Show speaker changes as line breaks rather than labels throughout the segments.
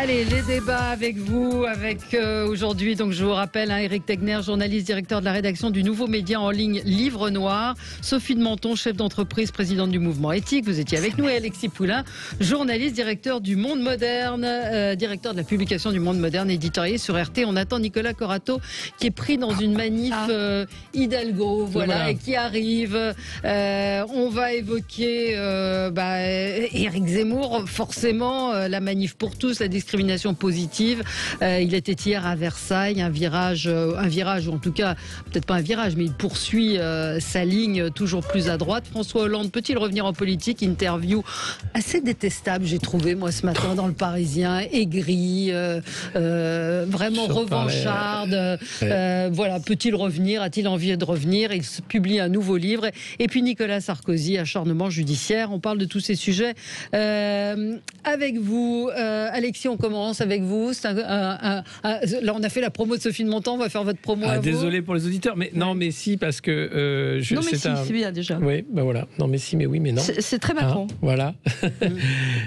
Allez, les débats avec vous, aujourd'hui, donc je vous rappelle, Éric Tegner, journaliste, directeur de la rédaction du nouveau média en ligne Livre Noir, Sophie de Menton, chef d'entreprise, présidente du mouvement éthique, vous étiez avec nous, et Alexis Poulain, journaliste, directeur du Monde Moderne, directeur de la publication du Monde Moderne, éditorialiste sur RT. On attend Nicolas Corato qui est pris dans une manif Hidalgo, voilà, et qui arrive. On va évoquer Éric Zemmour, forcément, la manif pour tous, la discrimination positive. Il était hier à Versailles, un virage, ou en tout cas, peut-être pas un virage, mais il poursuit sa ligne toujours plus à droite. François Hollande peut-il revenir en politique? Interview assez détestable, j'ai trouvé, moi, ce matin dans Le Parisien, aigri, vraiment revancharde. Voilà, peut-il revenir? A-t-il envie de revenir? Il publie un nouveau livre. Et puis Nicolas Sarkozy, acharnement judiciaire. On parle de tous ces sujets avec vous. Alexis, on commence avec vous. Là, on a fait la promo de Sophie de Menton, on va faire votre promo à vous.
Désolé pour les auditeurs, mais non, mais si, parce que...
c'est bien déjà.
Oui, ben voilà. Non, mais si, mais oui, mais non.
C'est très Macron.
Voilà.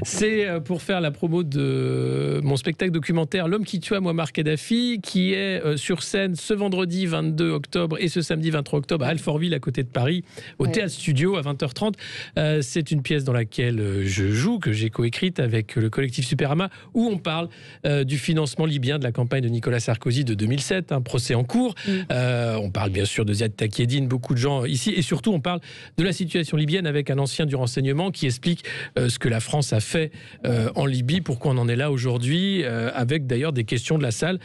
C'est pour faire la promo de mon spectacle documentaire L'homme qui tua Mouammar Kadhafi, qui est sur scène ce vendredi 22 octobre et ce samedi 23 octobre à Alfortville, à côté de Paris, au Théâtre Studio à 20h30. C'est une pièce dans laquelle je joue, que j'ai coécrite avec le collectif Superama, où on parle du financement libyen de la campagne de Nicolas Sarkozy de 2007, un procès en cours. On parle bien sûr de Ziad Takieddine, beaucoup de gens ici, et surtout on parle de la situation libyenne avec un ancien du renseignement qui explique ce que la France a fait en Libye, pourquoi on en est là aujourd'hui, avec d'ailleurs des questions de la salle.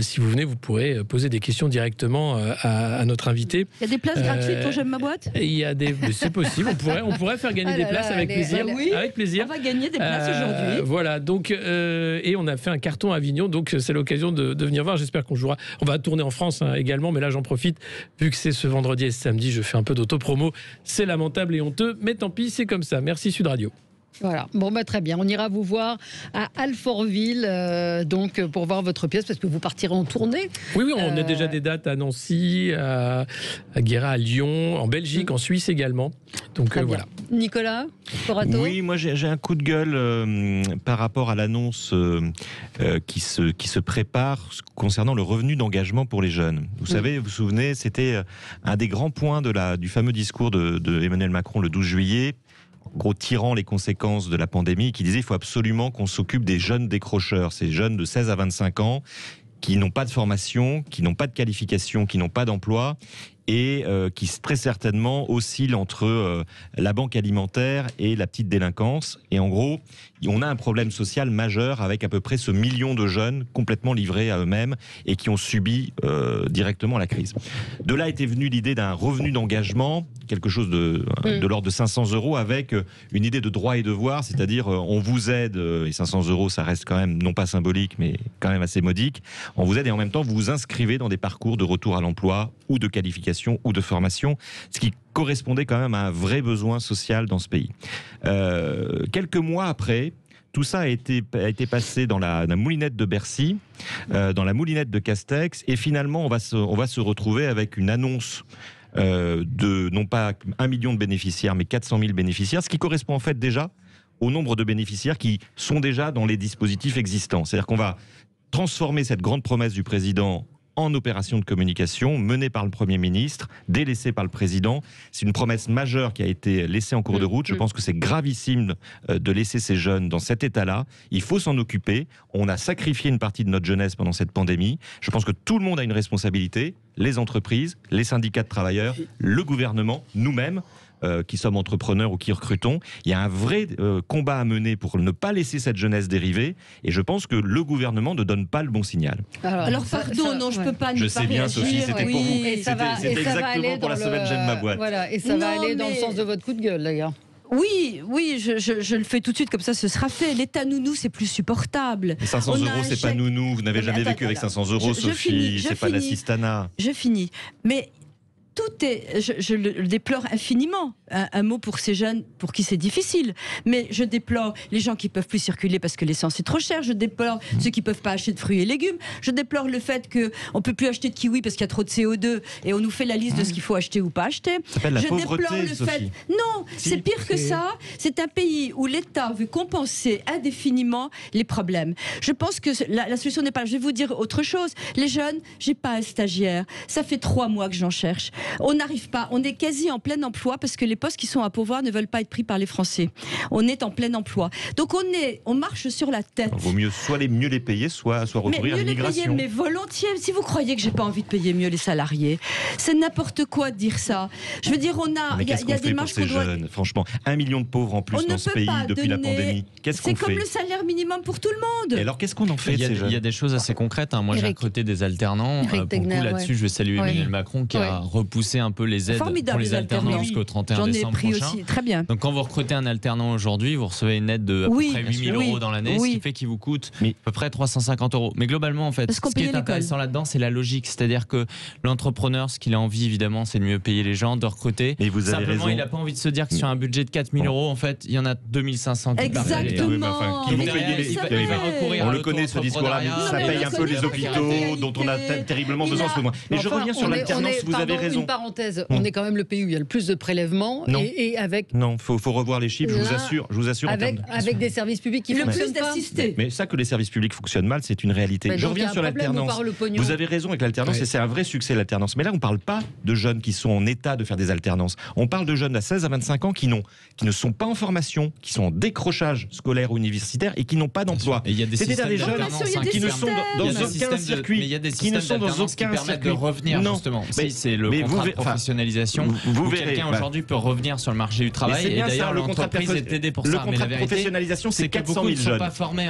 Si vous venez, vous pourrez poser des questions directement à notre invité.
Il y a des places gratuites pour J'aime ma boîte?
C'est possible, on pourrait faire gagner des places avec plaisir.
Oui,
avec plaisir.
On va gagner des places aujourd'hui.
Voilà, donc, et on a fait un carton à Avignon, donc c'est l'occasion de venir voir. J'espère qu'on jouera. On va tourner en France également, mais là j'en profite, vu que c'est ce vendredi et ce samedi, je fais un peu d'autopromo. C'est lamentable et honteux, mais tant pis, c'est comme ça. Merci Sud Radio.
Voilà, bon très bien, on ira vous voir à Alfortville donc pour voir votre pièce, parce que vous partirez en tournée.
Oui, on a déjà des dates à Nancy, à Guéret, à Lyon, en Belgique, en Suisse également. Donc voilà.
Nicolas Corato.
Oui, moi j'ai un coup de gueule par rapport à l'annonce qui se prépare concernant le revenu d'engagement pour les jeunes. Vous savez, vous vous souvenez, c'était un des grands points du fameux discours de Emmanuel Macron le 12 juillet. En gros, tirant les conséquences de la pandémie, qui disait qu'il faut absolument qu'on s'occupe des jeunes décrocheurs, ces jeunes de 16 à 25 ans qui n'ont pas de formation, qui n'ont pas de qualification, qui n'ont pas d'emploi et qui très certainement oscillent entre la banque alimentaire et la petite délinquance. Et en gros, on a un problème social majeur avec à peu près ce million de jeunes complètement livrés à eux-mêmes et qui ont subi directement la crise. De là était venue l'idée d'un revenu d'engagement, quelque chose de l'ordre de 500 € avec une idée de droit et devoir, c'est-à-dire on vous aide, et 500 € ça reste quand même non pas symbolique mais quand même assez modique, on vous aide et en même temps vous vous inscrivez dans des parcours de retour à l'emploi ou de qualification ou de formation, ce qui correspondait quand même à un vrai besoin social dans ce pays. Quelques mois après, tout ça a été passé dans la moulinette de Bercy, dans la moulinette de Castex, et finalement on va se retrouver avec une annonce de non pas 1 million de bénéficiaires, mais 400 000 bénéficiaires, ce qui correspond en fait déjà au nombre de bénéficiaires qui sont déjà dans les dispositifs existants. C'est-à-dire qu'on va transformer cette grande promesse du président en opération de communication menée par le Premier ministre, délaissée par le Président. C'est une promesse majeure qui a été laissée en cours de route. Je pense que c'est gravissime de laisser ces jeunes dans cet état-là. Il faut s'en occuper. On a sacrifié une partie de notre jeunesse pendant cette pandémie. Je pense que tout le monde a une responsabilité. Les entreprises, les syndicats de travailleurs, le gouvernement, nous-mêmes, qui sommes entrepreneurs ou qui recrutons. Il y a un vrai combat à mener pour ne pas laisser cette jeunesse dériver, et je pense que le gouvernement ne donne pas le bon signal.
Alors pardon, non, je peux pas ne pas réagir.
Je sais bien, Sophie, c'était pour vous. C'était exactement pour la semaine J'aime ma boîte.
Voilà, et ça va aller dans le sens de votre coup de gueule, d'ailleurs.
Oui, je le fais tout de suite, comme ça ce sera fait. L'État nounou, c'est plus supportable.
500 €, c'est pas nounou. Vous n'avez jamais vécu avec 500 €, Sophie. C'est pas l'assistanat.
Je finis. Mais tout est, je le déplore infiniment. Un mot pour ces jeunes pour qui c'est difficile. Mais je déplore les gens qui peuvent plus circuler parce que l'essence est trop chère. Je déplore ceux qui peuvent pas acheter de fruits et légumes. Je déplore le fait qu'on peut plus acheter de kiwi parce qu'il y a trop de CO2 et on nous fait la liste de ce qu'il faut acheter ou pas acheter.
Ça s'appelle la pauvreté,
déplore le fait. Non, c'est pire que ça. C'est un pays où l'État veut compenser indéfiniment les problèmes. Je pense que la solution n'est pas. Je vais vous dire autre chose. Les jeunes, j'ai pas un stagiaire. Ça fait 3 mois que j'en cherche. On n'arrive pas. On est quasi en plein emploi parce que les postes qui sont à pourvoir ne veulent pas être pris par les Français. On est en plein emploi. Donc on marche sur la tête.
Il vaut mieux soit mieux les payer, soit recourir à l'immigration.
Mais volontiers. Si vous croyez que j'ai pas envie de payer mieux les salariés, c'est n'importe quoi de dire ça. Je veux dire, il y a des marges qu'on doit.
Franchement, 1 million de pauvres en plus dans ce pays depuis la pandémie. Qu'est-ce qu'on fait ?
C'est comme le salaire minimum pour tout le monde.
Et alors, qu'est-ce qu'on en fait de ces jeunes ?
Il y a des choses assez concrètes. Moi, j'ai recruté des alternants. Pour le coup, là-dessus, je vais saluer Emmanuel Macron qui a repoussé un peu les aides pour les alternants jusqu'au 31 décembre prochain. J'en ai pris aussi,
très bien.
Donc quand vous recrutez un alternant aujourd'hui, vous recevez une aide de à peu près 8 000 euros dans l'année, ce qui fait qu'il vous coûte à peu près 350 euros. Mais globalement, en fait, ce qui est intéressant là-dedans, c'est la logique. C'est-à-dire que l'entrepreneur, ce qu'il a envie, évidemment, c'est de mieux payer les gens, de recruter.
Et vous avez
Simplement,
raison.
il n'a pas envie de se dire que sur un budget de 4 000 euros, en fait, il y en a 2 500 qui
Exactement.
On le connaît, ce discours-là. Ça paye un peu les hôpitaux dont on a terriblement besoin en ce moment. Mais je reviens sur l'alternance, vous avez raison.
Une parenthèse, on est quand même le pays où il y a le plus de prélèvements et avec.
Non, faut revoir les chiffres, je vous assure.
Avec des services publics qui fonctionnent pas.
Mais ça, que les services publics fonctionnent mal, c'est une réalité. Je reviens sur l'alternance. Vous avez raison avec l'alternance et c'est un vrai succès l'alternance. Mais là, on ne parle pas de jeunes qui sont en état de faire des alternances. On parle de jeunes à 16 à 25 ans qui ne sont pas en formation, qui sont en décrochage scolaire ou universitaire et qui n'ont pas d'emploi. C'est-à-dire des jeunes qui ne sont dans aucun circuit, qui ne sont dans aucun circuit.
De revenir justement. C'est le contrat de professionnalisation. Vous verrez. Quelqu'un aujourd'hui peut revenir sur le marché du travail. Et d'ailleurs, l'entreprise est aidée pour ça.
Le contrat de professionnalisation, c'est 400 000 jeunes.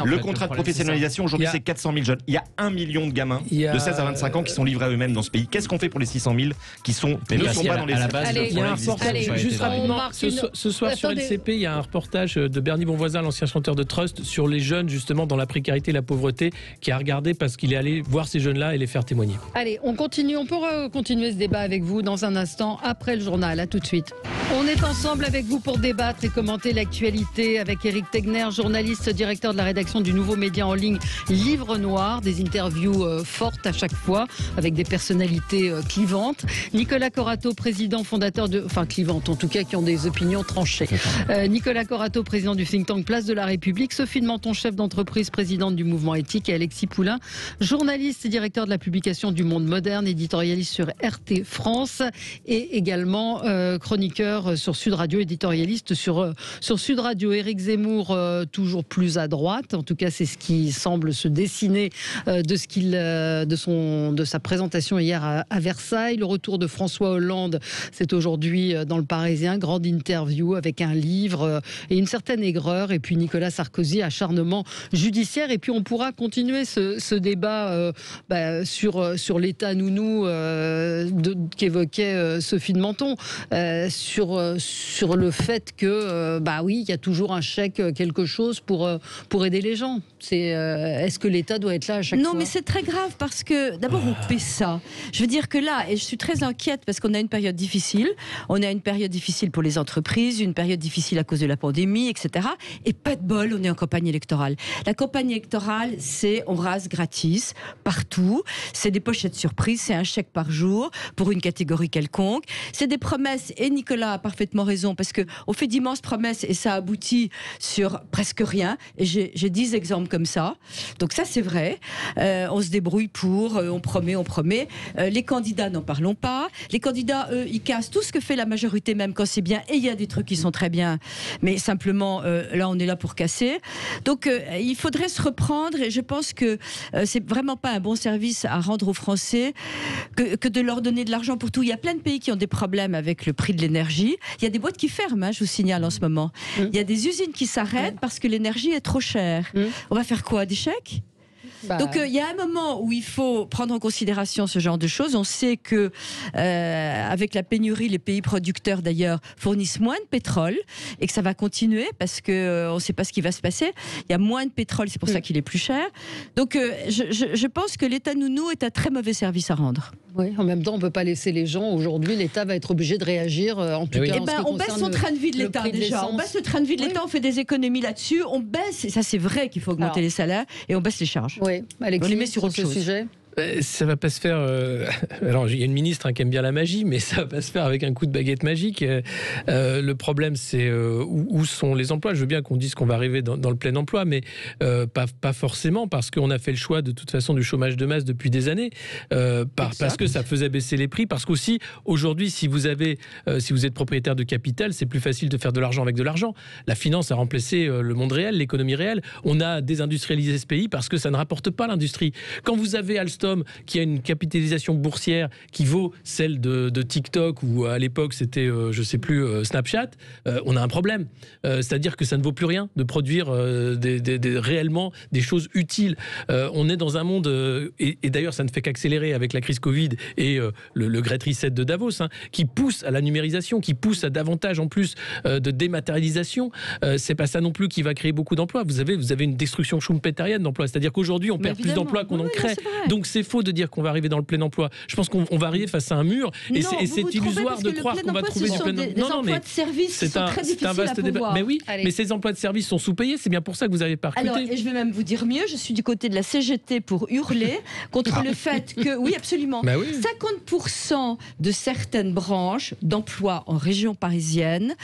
Le contrat de professionnalisation, aujourd'hui, c'est 400 000 jeunes. Il y a 1 million de gamins de 16 à 25 ans qui sont livrés à eux-mêmes dans ce pays. Qu'est-ce qu'on fait pour les 600 000 qui sont ne sont pas dans les
Il y a un reportage, juste rapidement, ce soir sur LCP, il y a un reportage de Bernie Bonvoisin, l'ancien chanteur de Trust, sur les jeunes justement dans la précarité et la pauvreté, qui a regardé parce qu'il est allé voir ces jeunes-là et les faire témoigner.
Allez, on continue, on peut continuer ce débat avec vous dans un instant après le journal. À tout de suite. On est ensemble avec vous pour débattre et commenter l'actualité avec Éric Tegner, journaliste, directeur de la rédaction du nouveau média en ligne Livre Noir, des interviews fortes à chaque fois avec des personnalités clivantes. Nicolas Corato, président fondateur clivantes en tout cas, qui ont des opinions tranchées. Nicolas Corato, président du think tank Place de la République. Sophie de Menton, chef d'entreprise, présidente du mouvement éthique, et Alexis Poulain, journaliste et directeur de la publication du Monde Moderne, éditorialiste sur RT France et également chroniqueur sur Sud Radio, éditorialiste sur Sud Radio. Éric Zemmour, toujours plus à droite, en tout cas c'est ce qui semble se dessiner de sa présentation hier à Versailles. Le retour de François Hollande, c'est aujourd'hui dans le Parisien, grande interview avec un livre et une certaine aigreur, et puis Nicolas Sarkozy, acharnement judiciaire. Et puis on pourra continuer ce débat sur l'état nounou qu'évoquait Sophie de Menton, sur le fait que il y a toujours un chèque, quelque chose pour aider les gens. Est-ce que l'État doit être là à chaque fois ?
Non, mais c'est très grave parce que d'abord on paie ça. Je veux dire que là, et je suis très inquiète parce qu'on a une période difficile. On a une période difficile pour les entreprises, une période difficile à cause de la pandémie, etc. Et pas de bol, on est en campagne électorale. La campagne électorale, c'est on rase gratis partout. C'est des pochettes surprises, c'est un chèque par jour pour une catégorie quelconque. C'est des promesses, et Nicolas a parfaitement raison parce que on fait d'immenses promesses et ça aboutit sur presque rien. Et j'ai 10 exemples comme ça. Donc ça, c'est vrai. On se débrouille on promet. Les candidats, n'en parlons pas. Les candidats, eux, ils cassent tout ce que fait la majorité, même quand c'est bien. Et il y a des trucs qui sont très bien. Mais simplement, là, on est là pour casser. Donc, il faudrait se reprendre. Et je pense que c'est vraiment pas un bon service à rendre aux Français que de leur donner de l'argent pour tout. Il y a plein de pays qui ont des problèmes avec le prix de l'énergie. Il y a des boîtes qui ferment, je vous signale en ce moment. Il y a des usines qui s'arrêtent parce que l'énergie est trop chère. On va faire quoi ? Des chèques ? Donc il y a un moment où il faut prendre en considération ce genre de choses. On sait que avec la pénurie, les pays producteurs d'ailleurs fournissent moins de pétrole et que ça va continuer parce que on ne sait pas ce qui va se passer. Il y a moins de pétrole, c'est pour ça qu'il est plus cher. Donc je pense que l'État nounou est un très mauvais service à rendre.
Oui, en même temps, on ne peut pas laisser les gens. Aujourd'hui, l'État va être obligé de réagir. En tout cas,
on baisse son train de vie de l'État déjà. On baisse le train de vie de l'État, on fait des économies là-dessus. On baisse, et ça c'est vrai qu'il faut augmenter les salaires, et on baisse les charges.
Oui, Alexis,
on les met sur autre chose.
Sujet.
Ça va pas se faire. Alors, il y a une ministre qui aime bien la magie, mais ça va pas se faire avec un coup de baguette magique. Le problème, c'est où sont les emplois. Je veux bien qu'on dise qu'on va arriver dans le plein emploi, mais pas forcément, parce qu'on a fait le choix de toute façon du chômage de masse depuis des années, parce que ça faisait baisser les prix, parce qu'aussi aujourd'hui, si vous êtes propriétaire de capital, c'est plus facile de faire de l'argent avec de l'argent. La finance a remplacé le monde réel, l'économie réelle. On a désindustrialisé ce pays parce que ça ne rapporte pas l'industrie. Quand vous avez Alstom qui a une capitalisation boursière qui vaut celle de TikTok, ou à l'époque c'était, je sais plus, Snapchat, on a un problème. C'est-à-dire que ça ne vaut plus rien de produire réellement des choses utiles. On est dans un monde, et d'ailleurs ça ne fait qu'accélérer avec la crise Covid et le Great Reset de Davos, qui pousse à la numérisation, qui pousse à davantage en plus de dématérialisation. C'est pas ça non plus qui va créer beaucoup d'emplois. Vous avez une destruction schumpeterienne d'emplois. C'est-à-dire qu'aujourd'hui on perd plus d'emplois qu'on en crée. Donc c'est faux de dire qu'on va arriver dans le plein emploi. Je pense qu'on va arriver face à un mur, et c'est illusoire de croire qu'on va trouver du plein emploi.
Non, mais c'est un vaste débat.
Mais oui, mais ces emplois de service sont sous-payés. C'est bien pour ça que vous n'avez pas recruté.
Alors, et je vais même vous dire mieux, je suis du côté de la CGT pour hurler contre le fait que, oui, absolument, 50% de certaines branches d'emplois en région parisienne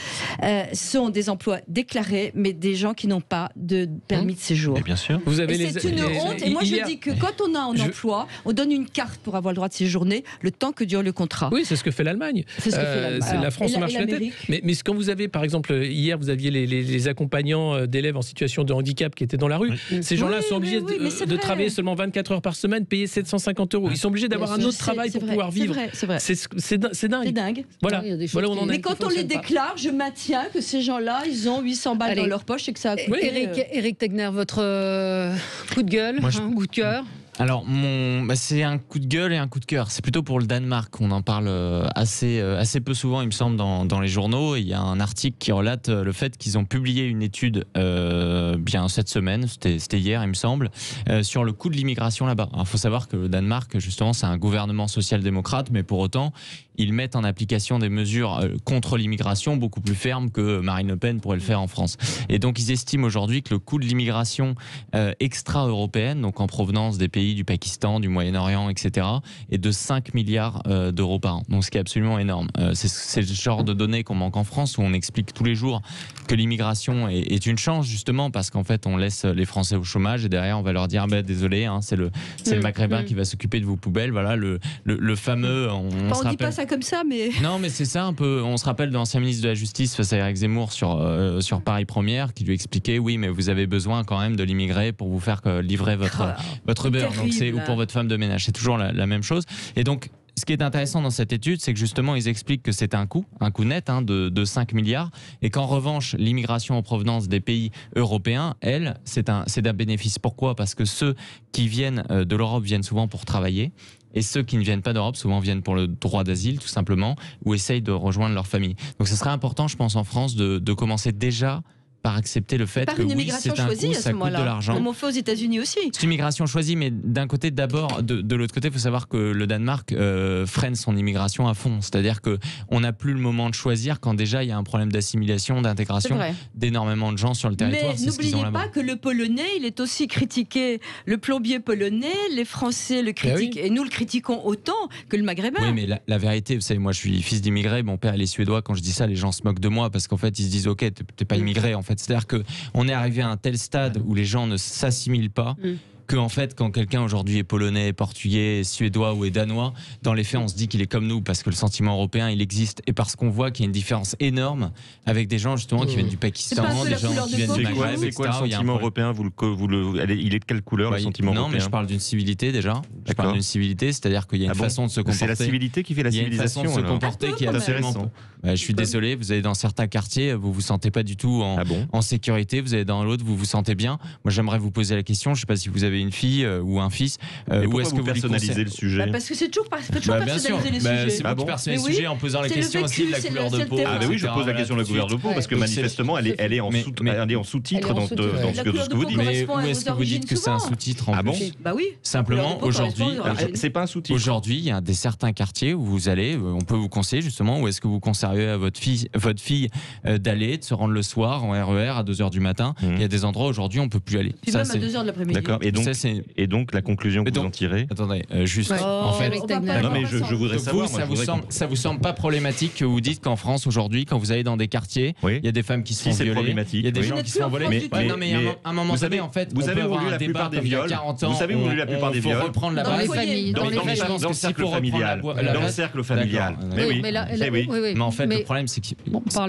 sont des emplois déclarés, mais des gens qui n'ont pas de permis de séjour.
Et bien sûr.
C'est une honte. Et moi, je dis que quand on a un emploi, on donne une carte pour avoir le droit de séjourner le temps que dure le contrat.
Oui, c'est ce que fait l'Allemagne.
C'est ce que fait l'Allemagne.
La France marche la tête. Mais quand vous avez, par exemple, hier, vous aviez les accompagnants d'élèves en situation de handicap qui étaient dans la rue. Ces gens-là sont obligés de travailler seulement 24 heures par semaine, payer 750 €. Ils sont obligés d'avoir un autre travail pour pouvoir vivre.
C'est vrai.
C'est dingue.
C'est dingue.
Voilà.
Voilà où on en est. Mais quand on les déclare, je maintiens que ces gens-là, ils ont 800 balles dans leur poche et que ça a coûté.
Éric Tegner, votre coup de gueule, un coup de cœur?
Alors, c'est un coup de gueule et un coup de cœur. C'est plutôt pour le Danemark. On en parle assez peu souvent, il me semble, dans les journaux. Il y a un article qui relate le fait qu'ils ont publié une étude bien cette semaine, c'était hier, il me semble, sur le coût de l'immigration là-bas. Il faut savoir que le Danemark, justement, c'est un gouvernement social-démocrate, mais pour autant, ils mettent en application des mesures contre l'immigration beaucoup plus fermes que Marine Le Pen pourrait le faire en France. Et donc, ils estiment aujourd'hui que le coût de l'immigration extra-européenne, donc en provenance des pays du Pakistan, du Moyen-Orient, etc., est de 5 milliards d'euros par an. Donc, ce qui est absolument énorme. C'est le genre de données qu'on manque en France, où on explique tous les jours que l'immigration est une chance, justement, parce qu'en fait, on laisse les Français au chômage, et derrière, on va leur dire, désolé, c'est le Maghrébin qui va s'occuper de vos poubelles. Voilà, le fameux... On
dit pas ça comme ça, mais...
Non, mais c'est ça un peu. On se rappelle de l'ancien ministre de la Justice face à Éric Zemmour sur Paris Première, qui lui expliquait, oui, mais vous avez besoin quand même de l'immigré pour vous faire livrer votre beurre. Donc ou pour votre femme de ménage. C'est toujours la même chose. Et donc, ce qui est intéressant dans cette étude, c'est que justement, ils expliquent que c'est un coût net de 5 milliards, et qu'en revanche, l'immigration en provenance des pays européens, c'est d'un bénéfice. Pourquoi ? Parce que ceux qui viennent de l'Europe viennent souvent pour travailler, et ceux qui ne viennent pas d'Europe souvent viennent pour le droit d'asile, tout simplement, ou essayent de rejoindre leur famille. Donc, ce serait important, je pense, en France, de commencer déjà par accepter le fait que oui, c'est un coût, ça coûte de l'argent.
Comme on fait aux États-Unis aussi.
C'est une immigration choisie, mais d'un côté, d'abord, de l'autre côté, il faut savoir que le Danemark freine son immigration à fond. C'est-à-dire qu'on n'a plus le moment de choisir quand déjà il y a un problème d'assimilation, d'intégration d'énormément de gens sur le territoire.
Mais n'oubliez pas que le polonais, il est aussi critiqué. Le plombier polonais, les Français le critiquent, et nous le critiquons autant que le maghrébin.
Oui, mais la vérité, vous savez, moi je suis fils d'immigré, mon père il est suédois. Quand je dis ça, les gens se moquent de moi parce qu'en fait ils se disent ok, t'es pas immigré en fait. C'est-à-dire qu'on est arrivé à un tel stade où les gens ne s'assimilent pas, que en fait, quand quelqu'un aujourd'hui est polonais, portugais, suédois ou est danois, dans les faits, on se dit qu'il est comme nous parce que le sentiment européen, il existe, et parce qu'on voit qu'il y a une différence énorme avec des gens justement qui viennent du Pakistan, des gens qui viennent du Maghreb.
C'est quoi le sentiment européen ? Il est de quelle couleur le sentiment européen ?
Non, mais je parle d'une civilité déjà. Je parle d'une civilité, c'est-à-dire qu'il y a une façon de se comporter.
C'est la civilité qui fait la civilisation.
Il y a une façon de se comporter qui est absolument Je suis désolé, vous allez dans certains quartiers, vous vous sentez pas du tout en sécurité, vous allez dans l'autre, vous vous sentez bien. Moi, j'aimerais vous poser la question, je sais pas si vous avez une fille ou un fils.
Où est-ce que vous personnalisez le sujet?
Parce que c'est toujours personnaliser les sujets.
C'est vous qui personnalisez le sujet en posant la question aussi de la couleur de peau.
Ah oui, je pose la question de la couleur de peau parce que manifestement, elle est en sous-titre dans ce que vous dites.
Mais où est-ce que vous dites que c'est un sous-titre en plus?
Bah oui.
Simplement, aujourd'hui,
c'est pas un sous-titre.
Aujourd'hui, il y a certains quartiers où vous allez, on peut vous conseiller justement où est-ce que vous conseillez à votre fille d'aller, de se rendre le soir en RER à 2h du matin. Il y a des endroits aujourd'hui on peut plus aller.
Puis même à 2h de l'après-midi.
D'accord. Et donc la conclusion que vous en tirez?
Attendez, juste en fait.
Non mais je voudrais savoir.
Ça vous semble pas problématique que vous dites qu'en France aujourd'hui, quand vous allez dans des quartiers, il y a des femmes qui se font violer, il y a des gens qui se font voler.
Mais
à un moment donné, en fait,
vous savez où la plupart des viols. Vous savez où la plupart des viols.
Reprendre la
dans les familles,
dans le cercle familial. Dans le cercle familial. Mais oui.
Mais en fait, le problème, c'est que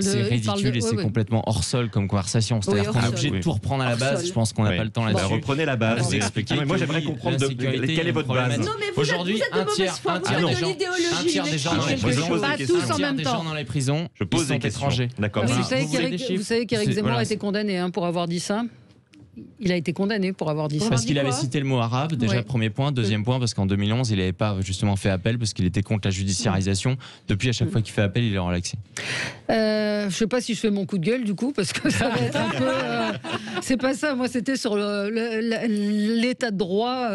c'est ridicule et c'est complètement hors sol comme conversation. C'est-à-dire qu'on est obligé de tout reprendre à la base. Je pense qu'on n'a pas le temps là-dessus.
Reprenez la base. Vous expliquez. Moi, j'aimerais comprendre quelle est votre base.
Aujourd'hui, un tiers des gens dans les prisons,
je pose des questions.
D'accord. Vous savez qu'Éric Zemmour a été condamné pour avoir dit ça. Il a été condamné pour avoir dit ça.
Parce qu'il avait cité le mot arabe, déjà premier point. Deuxième point, parce qu'en 2011, il n'avait pas justement fait appel, parce qu'il était contre la judiciarisation. Depuis, à chaque fois qu'il fait appel, il est relaxé.
Je ne sais pas si je fais mon coup de gueule, du coup, parce que ça va être un peu... c'est pas ça, moi, c'était sur l'état de droit,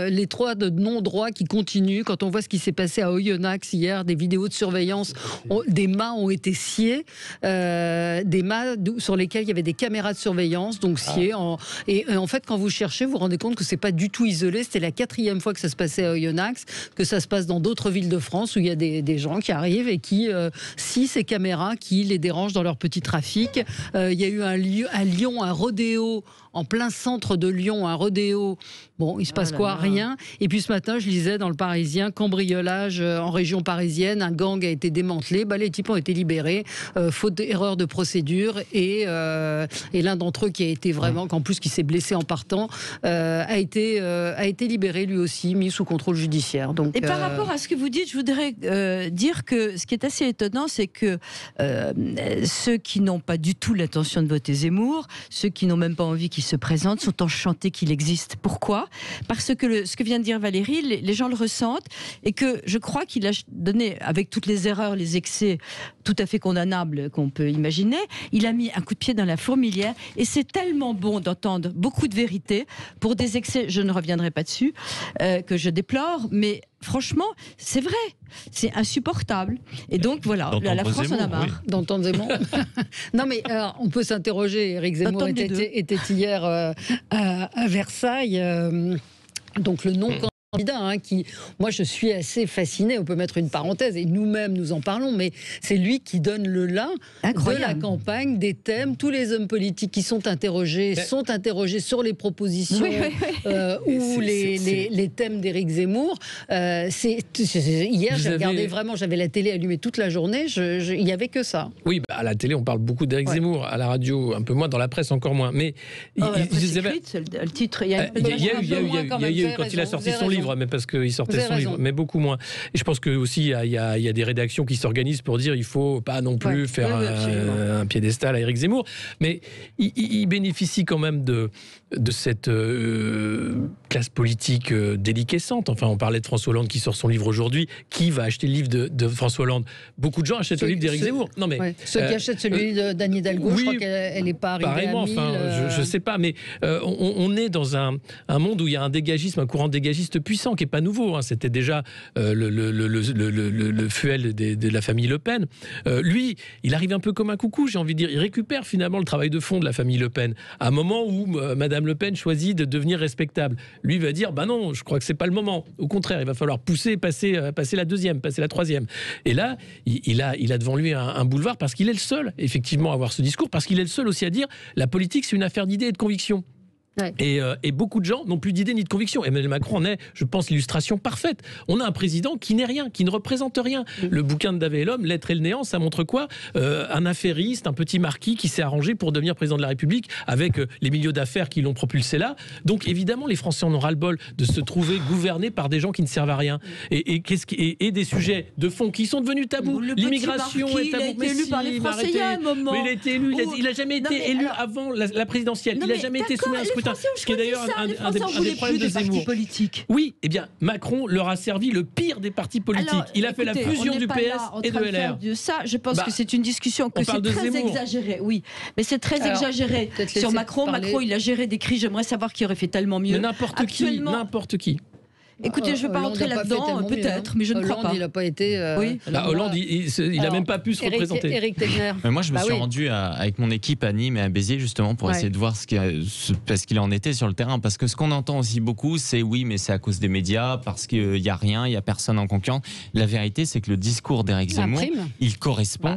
les droits de non-droit qui continuent. Quand on voit ce qui s'est passé à Oyonnax hier, des vidéos de surveillance, des mâts ont été sciés, des mâts sur lesquels il y avait des caméras de surveillance, donc sciés. Et en fait, quand vous cherchez, vous vous rendez compte que c'est pas du tout isolé. C'était la 4e fois que ça se passait à Oyonnax, que ça se passe dans d'autres villes de France où il y a des gens qui arrivent et qui scient ces caméras, qui les dérangent dans leur petit trafic. Il y a eu à Lyon un rodéo en plein centre de Lyon, un rodéo. Bon, il se passe Rien. Et puis ce matin, je lisais dans le Parisien, cambriolage en région parisienne, un gang a été démantelé, les types ont été libérés, faute d'erreur de procédure, et l'un d'entre eux qui a été vraiment, qu'en plus qui s'est blessé en partant, a été libéré lui aussi, mis sous contrôle judiciaire. Donc,
et par rapport à ce que vous dites, je voudrais dire que ce qui est assez étonnant, c'est que ceux qui n'ont pas du tout l'intention de voter Zemmour, ceux qui n'ont même pas envie qu'il se présente, sont enchantés qu'il existe. Pourquoi ? Parce que ce que vient de dire Valérie, les gens le ressentent, et que je crois qu'il a donné, avec toutes les erreurs, les excès tout à fait condamnables qu'on peut imaginer, il a mis un coup de pied dans la fourmilière, et c'est tellement bon d'entendre beaucoup de vérité pour des excès, je ne reviendrai pas dessus, que je déplore, mais franchement, c'est vrai, c'est insupportable. Et donc voilà, la France en a marre.
D'entendre Zemmour. Non mais on peut s'interroger. Éric Zemmour était hier à Versailles. Donc le non-candidat, qui, moi je suis assez fascinée, on peut mettre une parenthèse, et nous-mêmes nous en parlons, mais c'est lui qui donne le là de la campagne, des thèmes. Tous les hommes politiques qui sont interrogés sur les propositions ou les thèmes d'Éric Zemmour. Hier, j'ai regardé vraiment, j'avais la télé allumée toute la journée, il n'y avait que ça.
Oui, à la télé, on parle beaucoup d'Éric Zemmour, à la radio, un peu moins, dans la presse encore moins. Mais
le titre, il y a
eu quand il a sorti son livre, mais parce qu'il sortait son livre, mais beaucoup moins. Et je pense que aussi il y a des rédactions qui s'organisent pour dire il faut pas non plus faire un piédestal à Éric Zemmour, mais il bénéficie quand même de cette classe politique déliquescente. Enfin, on parlait de François Hollande qui sort son livre aujourd'hui. Qui va acheter le livre de François Hollande? Beaucoup de gens achètent le livre d'Éric Zemmour. Non mais
ceux qui achètent celui d'Anne Hidalgo, je crois qu'elle n'est pas arrivée à 1000.
Je sais pas, mais on est dans un monde où il y a un dégagisme, un courant dégagiste puissant qui est pas nouveau. C'était déjà le fuel de la famille Le Pen. Lui, il arrive un peu comme un coucou, j'ai envie de dire. Il récupère finalement le travail de fond de la famille Le Pen à un moment où Madame Le Pen choisit de devenir respectable. Lui va dire non, je crois que c'est pas le moment. Au contraire, il va falloir passer la deuxième, passer la troisième. Et là, il a devant lui un boulevard parce qu'il est le seul, effectivement, à avoir ce discours, parce qu'il est le seul aussi à dire la politique, c'est une affaire d'idées et de convictions. Et beaucoup de gens n'ont plus d'idées ni de conviction. Emmanuel Macron en est, je pense, l'illustration parfaite. On a un président qui n'est rien, qui ne représente rien. Le bouquin de David et l'homme, L'être et le néant, ça montre quoi? Un affairiste, un petit marquis qui s'est arrangé pour devenir président de la République avec les milieux d'affaires qui l'ont propulsé là. Donc évidemment, les Français en ont ras-le-bol de se trouver gouvernés par des gens qui ne servent à rien. Et des sujets de fond qui sont devenus tabous. L'immigration est tabou.
Il a été élu par les Français il y a un moment.
Mais il a été élu, il n'a jamais été élu avant la présidentielle. Il n'a jamais été soumis à un scrutin. Ce qui est d'ailleurs un des problèmes de Zemmour. Oui, eh bien, Macron leur a servi le pire des partis politiques. Alors, il a fait la fusion du PS et de LR.
De ça, je pense que c'est une discussion que c'est très exagéré. Oui, mais c'est très exagéré. Sur Macron, il a géré des crises. J'aimerais savoir qui aurait fait tellement mieux.
N'importe qui.
Écoutez, je ne vais pas rentrer là-dedans, peut-être, mais je ne crois pas.
Il n'a pas été.
Oui.
Hollande, il n'a même pas pu se représenter.
Éric Tegner.
Moi, je me suis rendu avec mon équipe à Nîmes et à Béziers, justement, pour essayer de voir ce qu'il en était sur le terrain. Parce que ce qu'on entend aussi beaucoup, c'est oui, mais c'est à cause des médias, parce qu'il n'y a rien, il n'y a personne en concurrence. La vérité, c'est que le discours d'Éric Zemmour, il correspond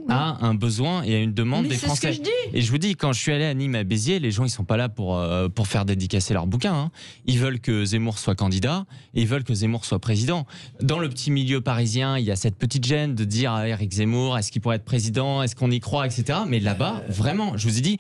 à un besoin et à une demande des Français.
C'est ce que je dis.
Et je vous dis, quand je suis allé à Nîmes et à Béziers, les gens, ils ne sont pas là pour faire dédicacer leur bouquin. Hein. Ils veulent que Zemmour soit candidat. Et ils veulent que Zemmour soit président. Dans le petit milieu parisien, il y a cette petite gêne de dire à Éric Zemmour, est-ce qu'il pourrait être président, est-ce qu'on y croit, etc. Mais là-bas, vraiment, je vous ai dit,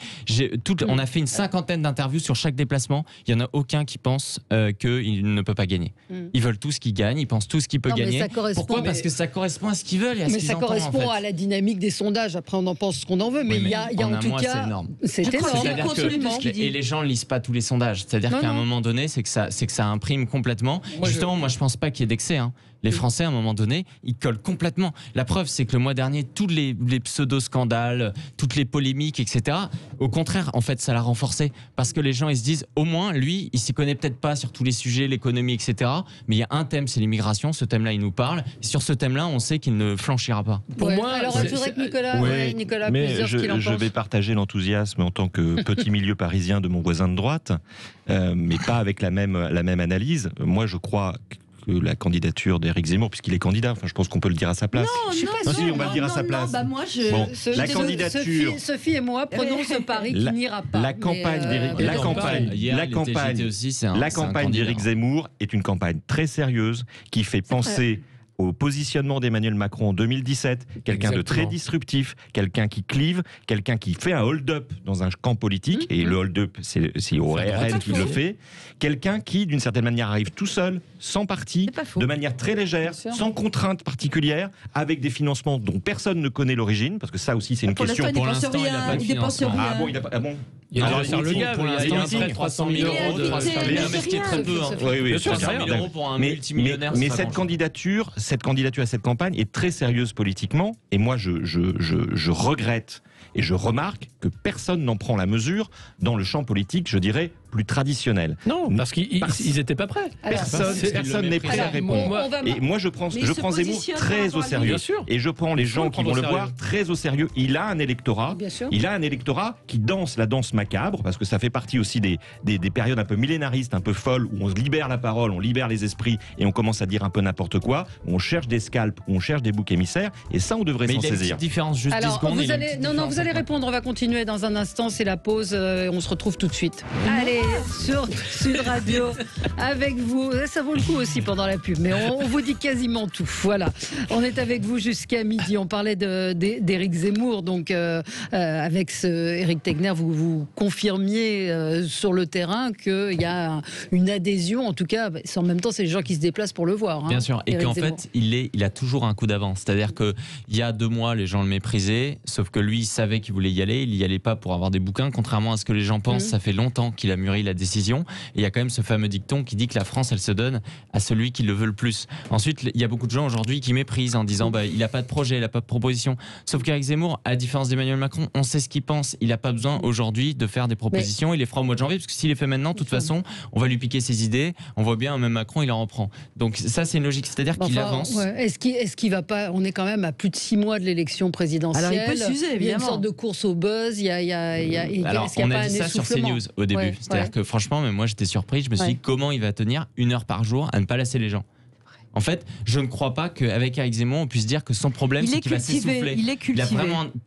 on a fait une 50aine d'interviews sur chaque déplacement. Il n'y en a aucun qui pense qu'il ne peut pas gagner. Ils veulent tous qu'il gagne, ils pensent tous qu'il peut gagner. Pourquoi ? Parce que ça correspond à ce qu'ils veulent et à ce qu'ils entendent.
Mais ça correspond à la dynamique des sondages. Après, on en pense ce qu'on en veut, mais il y a en tout cas...
c'est énorme.
C'est énorme.
Et les gens ne lisent pas tous les sondages. C'est-à-dire qu'à un moment donné, c'est que ça imprime complètement. Justement, moi je pense pas qu'il y ait d'excès. Les Français, à un moment donné, ils collent complètement. La preuve, c'est que le mois dernier, tous les pseudo-scandales, toutes les polémiques, etc., au contraire, en fait, ça l'a renforcé. Parce que les gens, ils se disent, au moins, lui, il s'y connaît peut-être pas sur tous les sujets, l'économie, etc., mais il y a un thème, c'est l'immigration. Ce thème-là, il nous parle. Et sur ce thème-là, on sait qu'il ne flanchira pas.
Pour moi, alors je voudrais que Nicolas
mais je vais partager l'enthousiasme en tant que petit milieu parisien de mon voisin de droite, mais pas avec la même analyse. Moi, je crois que la candidature d'Éric Zemmour, puisqu'il est candidat, enfin, je pense qu'on peut le dire à sa place.
On
va le dire à sa place.
La candidature. Sophie et moi prenons ce pari qui n'ira pas.
La campagne d'Éric Zemmour est une campagne très sérieuse qui fait penser au positionnement d'Emmanuel Macron en 2017, quelqu'un de très disruptif, quelqu'un qui clive, quelqu'un qui fait un hold-up dans un camp politique, et le hold-up, c'est au RN qui le fait, quelqu'un qui, d'une certaine manière, arrive tout seul, sans parti, de manière très légère, sans contrainte particulière, avec des financements dont personne ne connaît l'origine, parce que ça aussi, c'est une question.
Pour l'instant, il n'a pas de financement.
Ah bon, il n'a pas... Ah bon.
Alors, sur le gars,
pour l'instant, il y a 300 000 euros de mais ce qui est très peu.
Oui,
300 000 euros pour un multimillionnaire.
Mais cette candidature à cette campagne est très sérieuse politiquement, et moi je regrette et je remarque que personne n'en prend la mesure dans le champ politique, je dirais, plus traditionnel.
Non, parce qu'ils n'étaient pas prêts.
Personne n'est prêt à répondre. Et moi, je prends Zemmour très au sérieux. Et je prends les gens qui vont le voir très au sérieux. Il a un électorat. Il a un électorat qui danse la danse macabre, parce que ça fait partie aussi des périodes un peu millénaristes, un peu folles, où on se libère la parole, on libère les esprits, et on commence à dire un peu n'importe quoi, où on cherche des scalps, où on cherche des boucs émissaires, et ça, on devrait s'en saisir.
Mais il y a une petite différence, juste 10 secondes.
Vous allez répondre, on va continuer dans un instant, c'est la pause, on se retrouve tout de suite. Allez, sur Sud Radio, avec vous, ça vaut le coup aussi pendant la pub, mais on vous dit quasiment tout, voilà. On est avec vous jusqu'à midi, on parlait d'Éric Zemmour, donc avec Éric Tegner, vous confirmiez sur le terrain qu'il y a une adhésion, en tout cas, en même temps, c'est les gens qui se déplacent pour le voir.
Bien sûr, et qu'en fait, il a toujours un coup d'avance, c'est-à-dire qu'il y a 2 mois, les gens le méprisaient, sauf que lui, il savait qu'il voulait y aller, il n'y allait pas pour avoir des bouquins, contrairement à ce que les gens pensent, ça fait longtemps qu'il a mûri la décision, et il y a quand même ce fameux dicton qui dit que la France, elle se donne à celui qui le veut le plus. Ensuite, il y a beaucoup de gens aujourd'hui qui méprisent en disant il n'a pas de projet, il n'a pas de proposition, sauf qu'Éric Zemmour, à la différence d'Emmanuel Macron, on sait ce qu'il pense, il n'a pas besoin aujourd'hui de faire des propositions, il les fera au mois de janvier, parce que s'il les fait maintenant, de toute façon, on va lui piquer ses idées, on voit bien, même Macron, il en reprend. Donc ça, c'est une logique, c'est-à-dire qu'il avance.
Est-ce qu'il va pas, on est quand même à plus de 6 mois de l'élection présidentielle.
Alors il peut s'user, évidemment.
Il y a une sorte de course au buzz,
Alors on a dit ça sur CNews au début, c'est-à-dire que franchement, même moi j'étais surpris, je me suis dit comment il va tenir 1 heure par jour à ne pas lasser les gens. En fait, je ne crois pas qu'avec Éric Zemmour, on puisse dire que son problème, c'est qu'il va s'essouffler.
Il est cultivé.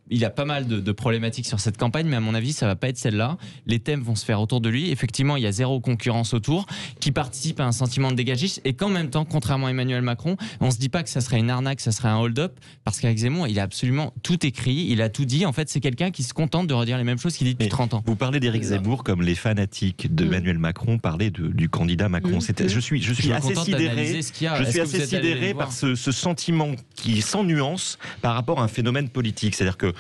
Il a pas mal de problématiques sur cette campagne, mais à mon avis, ça va pas être celle-là. Les thèmes vont se faire autour de lui. Effectivement, il y a zéro concurrence autour, qui participe à un sentiment de dégagisme, et qu'en même temps, contrairement à Emmanuel Macron, on se dit pas que ça serait une arnaque, ça serait un hold-up, parce qu'Éric Zemmour, il a absolument tout écrit, il a tout dit. En fait, c'est quelqu'un qui se contente de redire les mêmes choses qu'il dit depuis 30 ans.
Vous parlez d'Éric Zemmour comme les fanatiques d'Emmanuel Macron parlaient du candidat Macron. Je suis assez sidéré. Je suis assez sidéré par ce sentiment qui est sans nuance par rapport à un phénomène politique. C'est-à-dire que